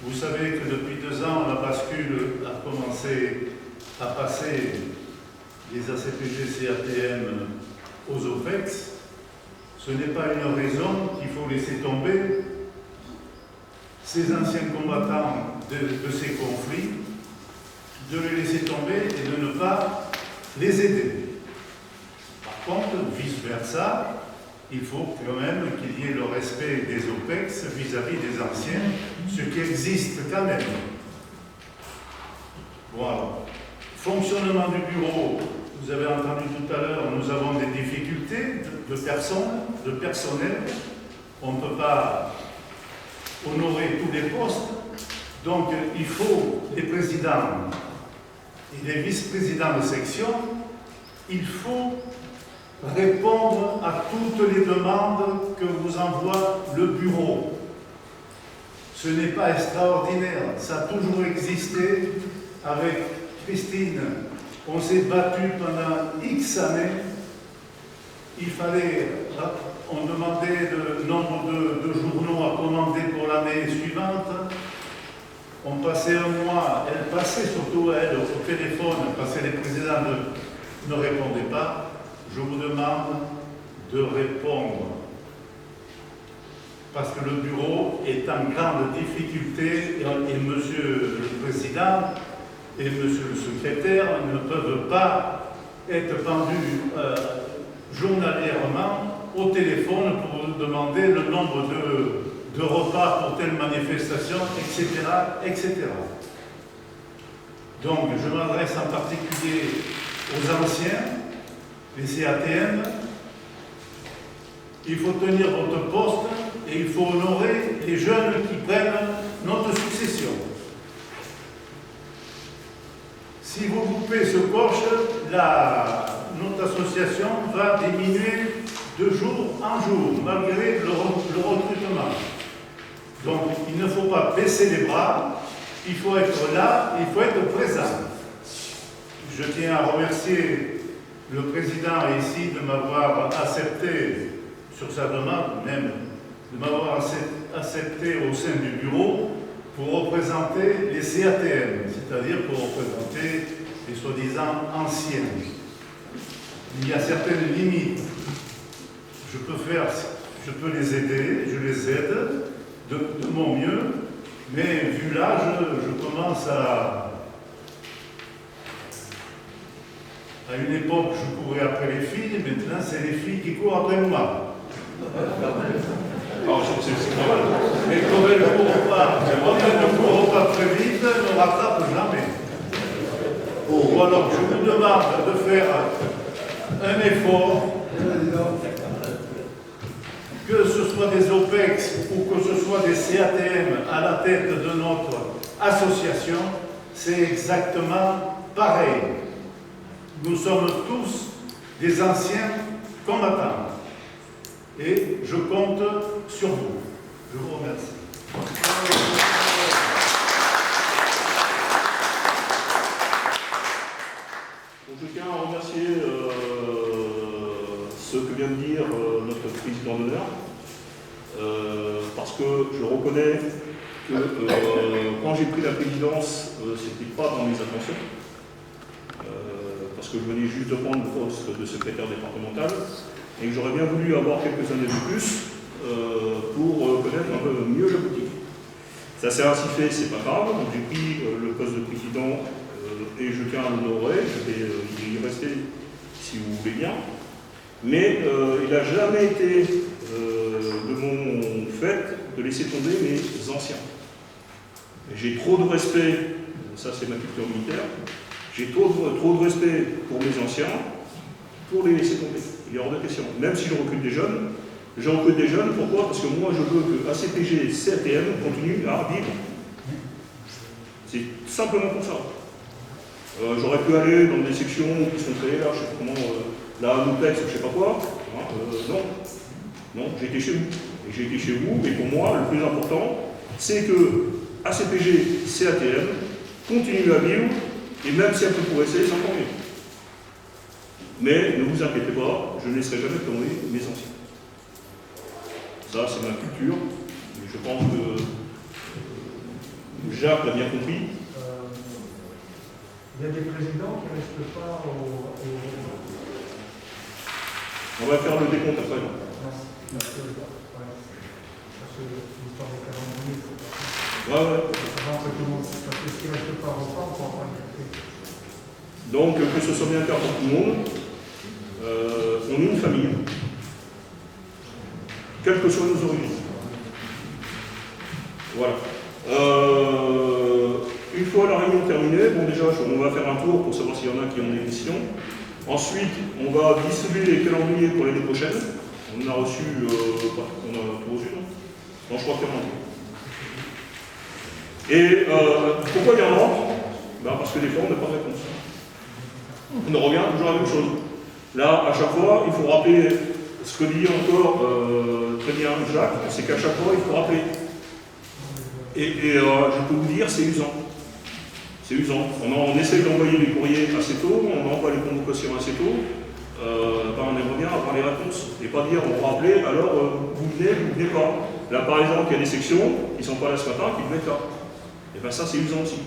Vous savez que depuis 2 ans, la bascule a commencé à passer les ACPG, CATM aux OPEX. Ce n'est pas une raison qu'il faut laisser tomber ces anciens combattants de ces conflits, de les laisser tomber et de ne pas les aider. Par contre, vice-versa, il faut quand même qu'il y ait le respect des OPEX vis-à-vis des anciens, ce qui existe quand même. Voilà. Fonctionnement du bureau, vous avez entendu tout à l'heure, nous avons des difficultés de personnes, de personnel. On ne peut pas honorer tous les postes. Donc, il faut les présidents et les vice-présidents de section, il faut répondre à toutes les demandes que vous envoie le bureau. Ce n'est pas extraordinaire, ça a toujours existé. Avec Christine, on s'est battu pendant X années. On demandait le nombre de journaux à commander pour l'année suivante. On passait un mois, elle passait surtout elle au téléphone parce que les présidents ne répondaient pas. Je vous demande de répondre. Parce que le bureau est en grande difficulté et monsieur le président et monsieur le secrétaire ne peuvent pas être pendus journalièrement au téléphone pour demander le nombre de repas pour telle manifestation, etc., etc. Donc, je m'adresse en particulier aux anciens, les CATM. Il faut tenir votre poste et il faut honorer les jeunes qui prennent notre succession. Si vous coupez ce coche, notre association va diminuer de jour en jour, malgré le recrutement. Donc, il ne faut pas baisser les bras, il faut être là, il faut être présent. Je tiens à remercier le président ici de m'avoir accepté sur sa demande, même de m'avoir accepté au sein du bureau pour représenter les CATM, c'est-à-dire pour représenter les soi-disant anciens. Il y a certaines limites. Je peux les aider, je les aide de mon mieux, mais vu l'âge, je commence à une époque, je courais après les filles, et maintenant, c'est les filles qui courent après moi. Alors, c'est pas mal. Mais comme elles ne courent pas très vite, elles ne rattrapent jamais. Ou alors, je vous demande de faire un effort, que ce soit des OPEX ou que ce soit des CATM à la tête de notre association, c'est exactement pareil. Nous sommes tous des anciens combattants. Et je compte sur vous. Je vous remercie. Je tiens à remercier ce que vient de dire notre président d'honneur, parce que je reconnais que quand j'ai pris la présidence, c'était pas dans mes intentions, parce que je venais juste de prendre le poste de secrétaire départemental, et que j'aurais bien voulu avoir quelques années de plus pour connaître un peu mieux la boutique. Ça s'est ainsi fait, c'est pas grave, donc j'ai pris le poste de président et je tiens à l'honorer, je vais y rester si vous voulez bien, mais il n'a jamais été de mon fait de laisser tomber mes anciens. J'ai trop de respect, ça c'est ma culture militaire, j'ai trop de respect pour mes anciens pour les laisser tomber. Il est hors de question. Même si je recrute des jeunes, j'en recrute des jeunes, pourquoi? Parce que moi je veux que ACPG et CATM continuent à vivre. C'est simplement pour ça. J'aurais pu aller dans des sections qui sont créées là, je sais pas comment, la NUPEX, je sais pas quoi. Non. Non, j'ai été chez vous. Et j'ai été chez vous, et pour moi, le plus important, c'est que ACPG, CATM, continue à vivre, et même si un peu pour essayer, c'est encore mieux. Mais ne vous inquiétez pas, je ne laisserai jamais tomber mes anciens. Ça, c'est ma culture, et je pense que Jacques l'a bien compris. Il y a des présidents qui ne restent pas au... On va faire le décompte après. Donc, que ce soit bien clair pour tout le monde, on est une famille, quelles que soient nos origines. Voilà. Une fois la réunion terminée, bon déjà, on va faire un tour pour savoir s'il y en a qui ont des questions. Ensuite, on va distribuer les calendriers pour l'année prochaine. On a reçu, on a tout reçu, non? Non, je crois qu'il y en a. Et pourquoi il y en a? Ben, parce que des fois, on n'a pas de réponse. On en revient toujours à la même chose. Là, à chaque fois, il faut rappeler ce que dit encore très bien Jacques, c'est qu'à chaque fois, il faut rappeler. Et je peux vous dire, c'est usant. C'est usant. On essaie d'envoyer les courriers assez tôt, on envoie les convocations assez tôt. On aimerait bien avoir les réponses. Et pas dire, on va rappeler, alors vous venez pas. Là, par exemple, il y a des sections qui ne sont pas là ce matin, qui devaient être là. Et bien ça, c'est usant aussi.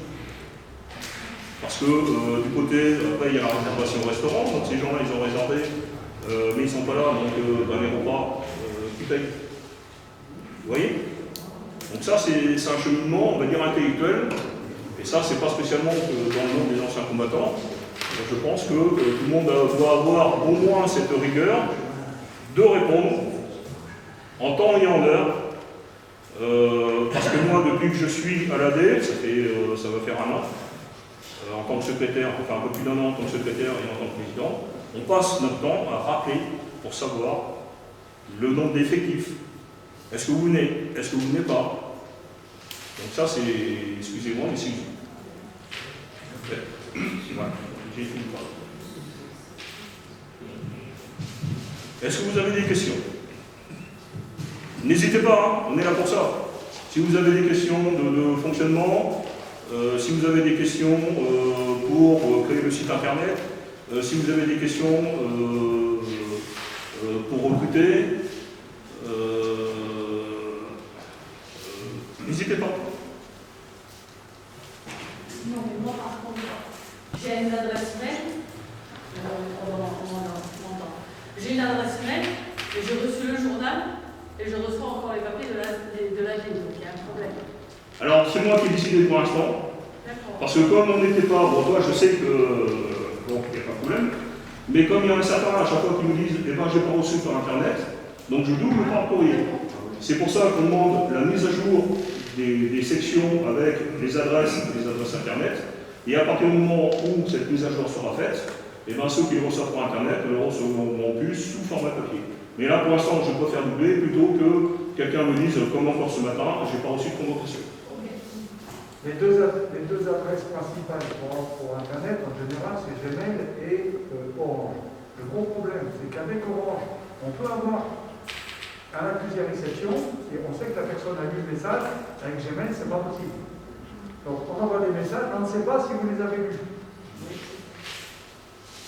Parce que du côté, après, il y a la réservation au restaurant, donc ces gens-là, ils ont réservé, mais ils ne sont pas là, donc les repas, qui payent. Vous voyez? Donc ça, c'est un cheminement, on va dire, intellectuel. Et ça, c'est pas spécialement dans le monde des anciens combattants. Donc, je pense que tout le monde doit avoir au moins cette rigueur de répondre en temps et en heure. Parce que moi, depuis que je suis à l'AD, ça va faire 1 an, en tant que secrétaire, enfin un peu plus d'1 an en tant que secrétaire et en tant que président, on passe notre temps à rappeler pour savoir le nombre d'effectifs. Est-ce que vous venez? Est-ce que vous venez pas? Donc ça, c'est, excusez-moi, mais c'est usant. Voilà, j'ai fini par là. Est-ce que vous avez des questions? N'hésitez pas, hein, on est là pour ça. Si vous avez des questions de fonctionnement, si vous avez des questions pour créer le site internet, si vous avez des questions pour recruter, n'hésitez pas. Non, mais moi, par contre, j'ai une adresse mail. J'ai une adresse mail et j'ai reçu le journal et je reçois encore les papiers de la ville, donc il y a un problème. Alors, c'est moi qui ai décidé pour l'instant. Parce que comme on n'était pas, bon, toi, je sais que, bon, il n'y a pas de problème, mais comme il y en a certains à chaque fois qui me disent, eh ben, j'ai pas reçu par Internet, donc je double par courrier. C'est pour ça qu'on demande la mise à jour des sections avec les adresses Internet, et à partir du moment où cette mise à jour sera faite, eh ben, ceux qui le reçoivent par Internet le recevront plus sous format papier. Mais là, pour l'instant, je préfère doubler plutôt que quelqu'un me dise, comme encore ce matin, j'ai pas reçu de convocation. Les deux adresses principales pour Internet, en général, c'est Gmail et Orange. Le gros problème, c'est qu'avec Orange, on peut avoir un accusé à réception et on sait que la personne a lu le message. Avec Gmail, c'est pas possible. Donc, on envoie des messages, mais on ne sait pas si vous les avez lus.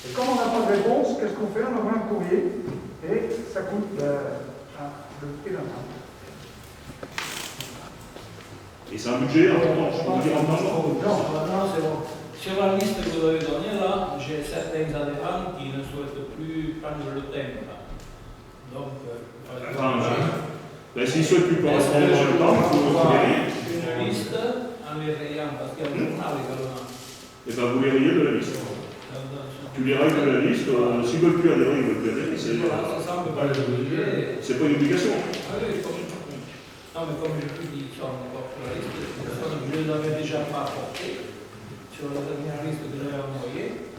Et comme on n'a pas de réponse, qu'est-ce qu'on fait? On envoie un courrier et ça coûte le prix d'un an. Et c'est un budget important, je peux vous dire en même temps. Non, c'est bon. Sur la liste que vous avez donnée là, j'ai certains adhérents qui ne souhaitent plus prendre le thème. Donc, s'ils ne souhaitent plus correspondre dans le temps, il faut les rayer. Une liste en les rayant, parce qu'il y a un journal également. Et bien vous les rayez de la liste. Tu les rayes de la liste, s'ils ne veulent plus adhérer, ils ne veulent plus adhérer. C'est pas une obligation. Ah oui, non, mais comme je vous dis, ils sont encore sur la liste, je les avais déjà pas apportés sur la dernière liste que j'avais envoyée,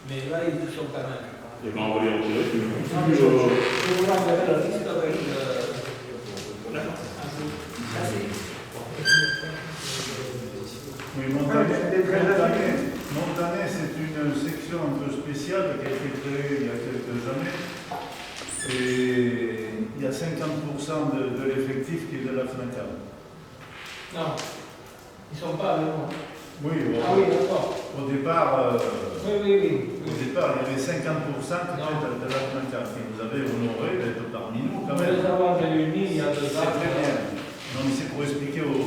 mais là, ils sont quand même. Et bien, on va les retirer. Je vous enverrai la liste avec. D'accord. Merci. Oui, Montanet, c'est une section un peu spéciale qui a été créée il y a quelques années. Et il y a 50% de l'effectif qui est de la FNACAM. Non, ils ne sont pas avec moi. Oui, Ah oui, d'accord. au départ, Oui. au départ, il y avait 50% qui étaient de la FNACAM. Et vous avez honoré d'être parmi nous quand On même. les avoir réunis il y a 2 ans. C'est très bien. Non, mais c'est pour expliquer aux...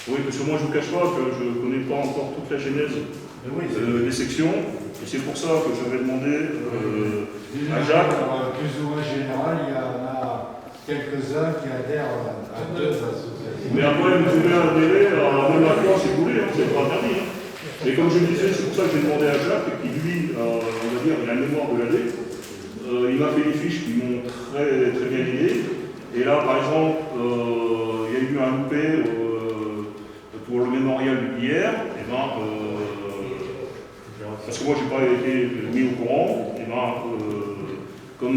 Oui, parce que moi je ne vous cache pas que je ne connais pas encore toute la genèse des sections. Et c'est pour ça que j'avais demandé à Jacques. Plus ou moins général, il y en a quelques-uns qui adhèrent à 2 associations. Mais après, vous pouvez adhérer à même la classe si vous voulez, c'est pas interdit. Mais comme je le disais, c'est pour ça que j'ai demandé à Jacques, qui lui, on va dire, il a la mémoire de l'année. Il m'a fait des fiches qui m'ont très, très bien aidé. Et là, par exemple, il y a eu un loupé pour le mémorial hier. Et parce que moi, je n'ai pas été mis au courant. Et comme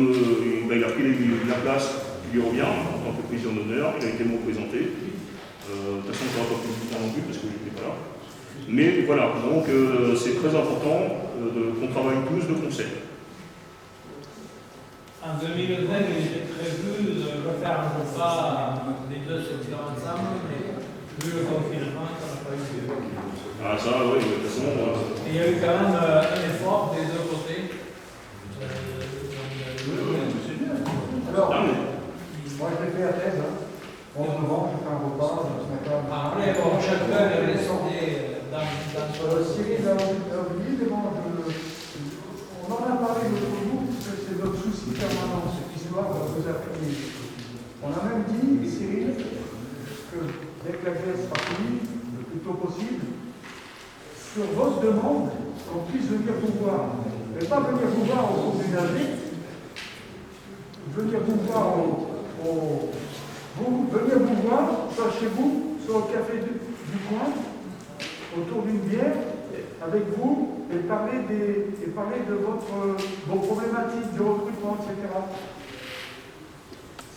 il a pris la place, il lui revient en tant que président d'honneur. Il a été représenté. De toute façon, je n'aurai pas plus de temps non plus parce que je n'étais pas là. Mais voilà, donc c'est très important qu'on travaille tous de concert. En 2020, il était prévu de refaire un repas les 2 sections ensemble, mais vu le confinement, ça n'a pas eu lieu. Ah ça, oui, de toute façon... Il y a eu quand même un effort des 2 côtés. Alors, moi je l'ai fait à thèse. En novembre, je fais un repas. Après, bon, chacun est décidé dans son... Cyril a oublié, mais bon, on en a parlé l'autre jour, parce que c'est notre souci permanent, cette histoire vous a pris. On a même dit, Cyril, que dès que la Grèce sera finie, le plus tôt possible, sur votre demande, qu'on puisse venir vous voir. Mais pas venir vous voir au cours d'une année, venir vous voir venir vous voir, soit chez vous, soit au café du coin, autour d'une bière, avec vous, et parler de vos problématiques, du recrutement, etc.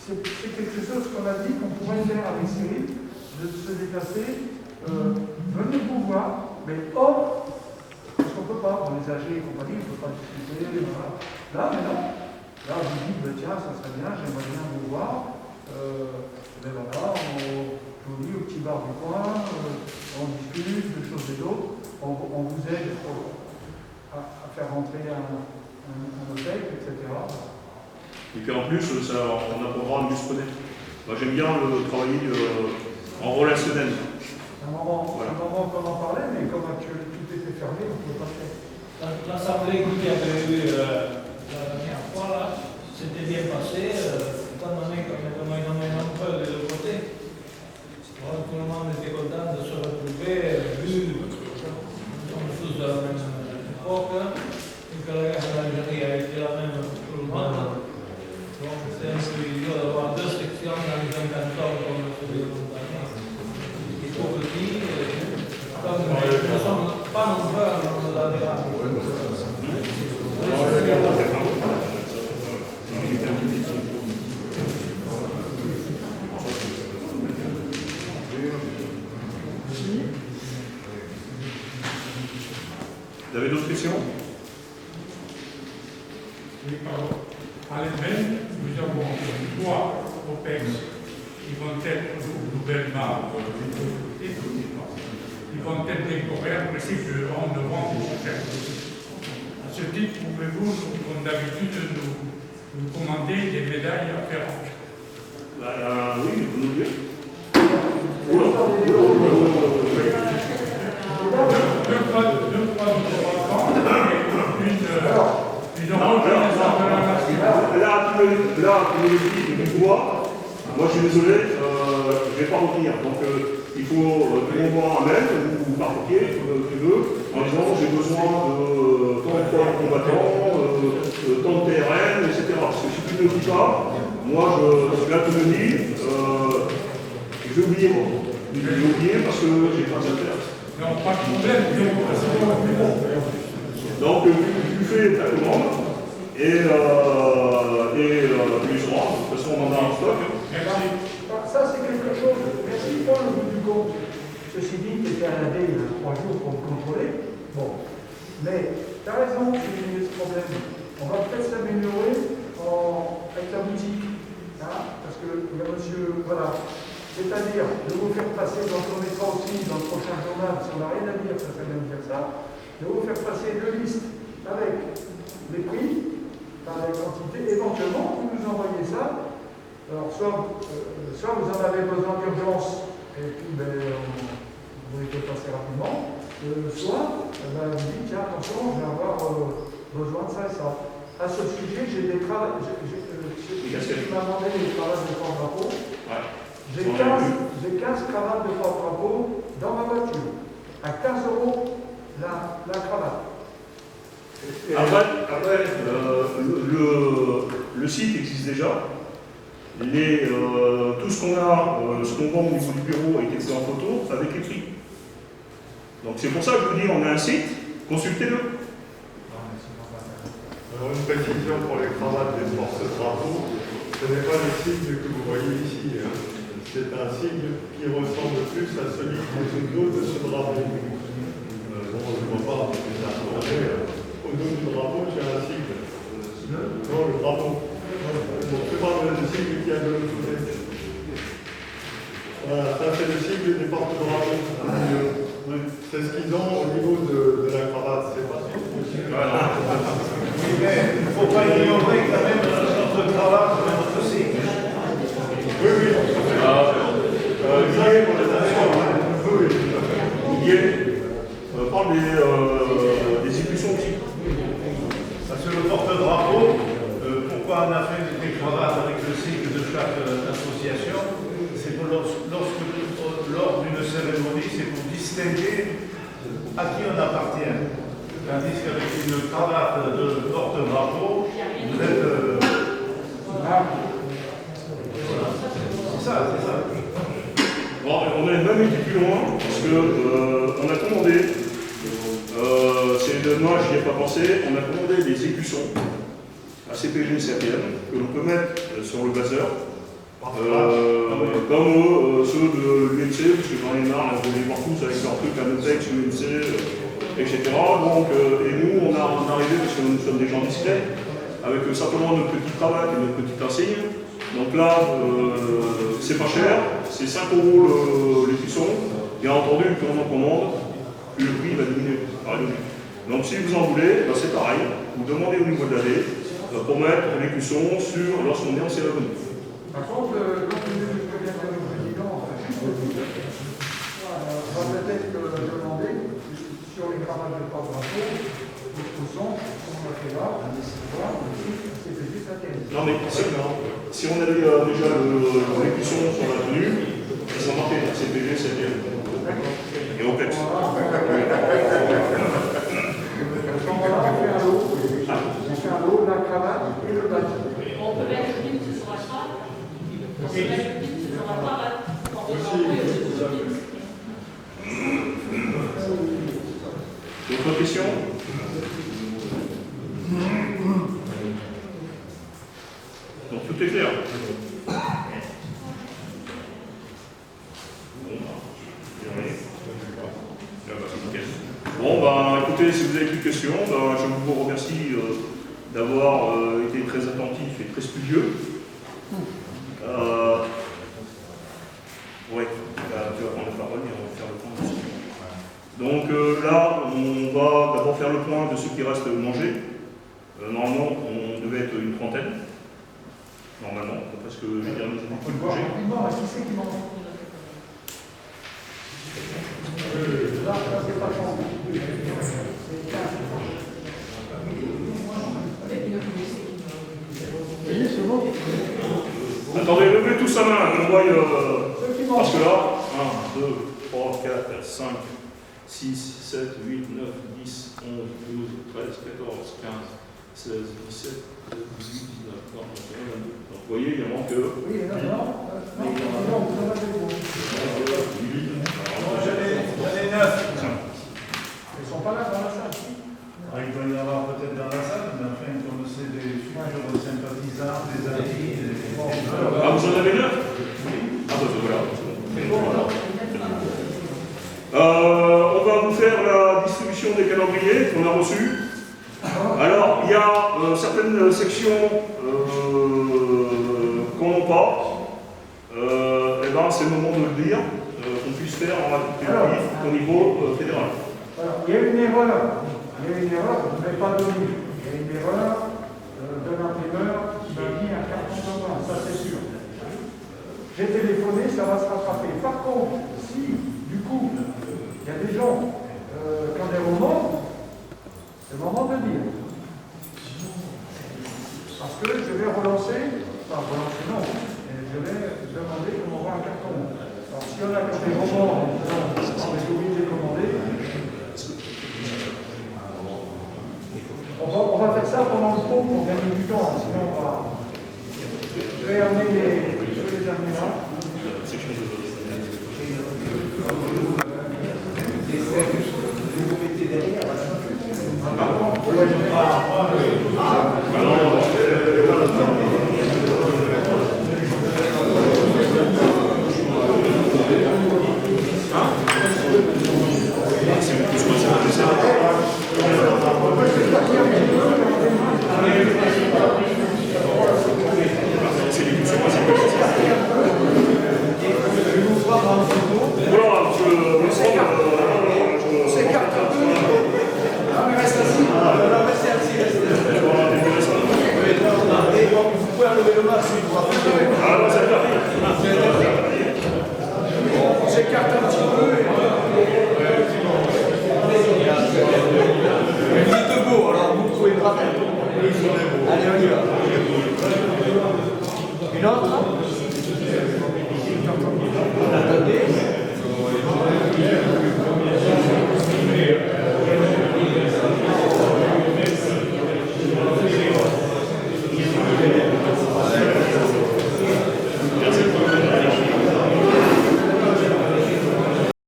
C'est quelque chose qu'on a dit, qu'on pourrait faire avec Cyril, de se déplacer, venir vous voir, mais hors, parce qu'on ne peut pas, on est âgés et compagnie, on ne peut pas discuter, voilà. Là, mais non. Là, vous dites, tiens, ça serait bien, j'aimerais bien vous voir. Ben voilà, je vous dis au petit bar du coin, on discute de choses et d'autres, on vous aide à faire rentrer un hôtel, etc. Et qu'en plus, on apprendra à mieux se connaître. Moi, j'aime bien travailler en relationnel. C'est un moment qu'on en parlait, mais comme actuellement tout était fermé, on ne pouvait pas faire. L'assemblée qui avait eu la dernière fois, là, c'était bien passé, étant donné qu'on est nombreux des 2 côtés. Tout le monde était content de se retrouver, vu que nous sommes tous de la même époque, et que la guerre d'Algérie a été la même pour tout le monde. Donc c'est un peu idiot d'avoir 2 sections dans un canton comme celui de Montagne, qui est trop petit, comme nous ne sommes pas nombreux à nous adhérer. Vous avez d'autres questions? Oui, pardon. À l'Allemagne, nous avons 3 OPEX qui vont être nouvellement recrutés. Ils vont être décorés à principe de 11 novembre prochain. À ce titre, pouvez-vous, comme d'habitude, nous commander des médailles à faire? Oui, vous nous dire. Deux fois Là, tu me dis, tu vois, moi je suis désolé, je ne vais pas retenir. Donc il faut que l'on un mail ou par papier, tu veux, en disant j'ai besoin de tant de combattants, tant de TRN, etc. Parce que si tu ne le dis pas, moi je vais te le dire, je vais oublier. Je vais oublier parce que j'ai pas d'intérêt. Non, pas de problème, donc tu fais ta commande et tu les auras. De toute façon, on en a en stock. Merci. Ça, c'est quelque chose. Merci pour le bout du compte. Ceci dit, tu étais à la veille il y a 3 jours pour me contrôler. Bon. Mais tu as raison, c'est ce problème. On va peut-être s'améliorer en avec la boutique, hein, parce qu'il y a monsieur, voilà. C'est-à-dire de vous faire passer, donc on mettra aussi dans le prochain journal, si on n'a rien à dire, ça serait bien de dire ça, de vous faire passer une liste avec les prix, par les quantités, éventuellement, vous nous envoyez ça. Alors, soit vous en avez besoin d'urgence, et puis vous les faites passer rapidement, soit vous dites, tiens, attention, je vais avoir besoin de ça et ça. À ce sujet, j'ai des travaux, tu m'as demandé les cravates de porte-drapeau. Ouais. J'ai 15 cravates de porte-drapeau dans ma voiture, à 15 € la cravate. Après le site existe déjà. Tout ce qu'on a, ce qu'on vend au niveau du bureau est fait en photo avec les prix. Donc c'est pour ça que je vous dis, on a un site, consultez-le. Alors une précision pour les cravates des porte-drapeaux, ce n'est pas le sigle que vous voyez ici. Hein. C'est un sigle qui ressemble plus à celui qui est au dos de ce drapeau. Bon, je ne vois pas, mais ça au dos du drapeau, j'ai un sigle. Non, le drapeau. Bon, c'est pas le sigle qui a de l'autre côté. Voilà, ça c'est le sigle des porte-drapeaux. C'est ce qu'ils ont au niveau de la cravate, c'est pas tout. Oui, mais il ne faut pas ignorer quand même notre cravate, notre sigle. Oui, oui. On parle des écussons aussi. Parce que le porte-drapeau, pourquoi on a fait des cravates avec le sigle de chaque association, c'est que lors d'une cérémonie, c'est pour distinguer à qui on appartient. Tandis qu'avec une cravate de porte-drapeau, vous êtes... C'est ça. Bon, on a même été plus loin, parce qu'on a commandé, c'est dommage, j'y ai pas pensé, on a commandé des écussons à CPG CPM que l'on peut mettre sur le buzzer, comme ceux de l'UMC, parce que j'en ai marre, on les voir tous avec leurs trucs à Notex, UMC, etc. Donc, et nous, on est arrivé, parce que nous sommes des gens discrets, avec simplement notre petite cravate et notre petite insigne. Donc là, c'est pas cher, c'est 5 € l'écusson. Bien entendu, plus on en commande, plus le prix va diminuer. Donc si vous en voulez, ben c'est pareil, vous demandez au niveau de l'allée pour mettre l'écusson sur lorsqu'on est en cérémonie. Par contre, comme je viens de dire au président, on va peut-être demander sur les cravates de porte-drapeau, les coussons, on va faire là, c'est juste à terre. Non mais si on avait déjà l'écusson sur la tenue, ils sont marqués CPG, CPM. Et OPEX. On fait un lot, la cravate et le badge. On peut mettre le pin, ce sera ça. On peut mettre le pin, ce sera cravate. D'autres questions? Donc tout est clair. Bon, bah écoutez, si vous avez plus de questions, bah, je vous remercie d'avoir été très attentif et très studieux. Ouais, tu vas prendre la parole et on va faire le point dessus. Donc là, on va d'abord faire le point de ce qui reste manger. Normalement, on devait être une trentaine. Normalement, parce que les derniers ont beaucoup bougé. Qui c'est qui mange? Là, c'est pas bon. Attendez, levez tous sa main, on voit parce que là, 1, 2, 3, 4, 5, 6, 7, 8, 9, 10, 11, 12, 13, 14, 15, 16, 17, 18, 19, 20, 21, 22. Donc vous voyez, il en manque. Oui, non, vous en avez beaucoup. J'en ai 9. Ils ne sont pas là dans la salle. Il doit y en avoir peut-être dans la salle, mais enfin, comme c'est des futurs sympathisants, des amis. Ah, vous en avez 9? Ah, bah voilà. On va vous faire la distribution des calendriers qu'on a reçus. Alors, il y a certaines sections pas, eh ben, c'est le moment de le dire, qu'on puisse faire en applicatif au niveau fédéral. Alors, il y a une erreur, je ne vais pas donner. Il y a une erreur de l'imprimeur qui m'a mis un carton de main, ça c'est sûr. J'ai téléphoné, ça va se rattraper. Par contre, si, du coup, il y a des gens qui ont des romans, c'est le moment de le dire. Parce que je vais relancer, non, je vais demander qu'on envoie un carton. Alors, si on a des romans, on est obligé de les commander. On va faire ça pendant le pont pour gagner du temps, sinon on va. Je vais amener les derniers là. Vous mettez derrière.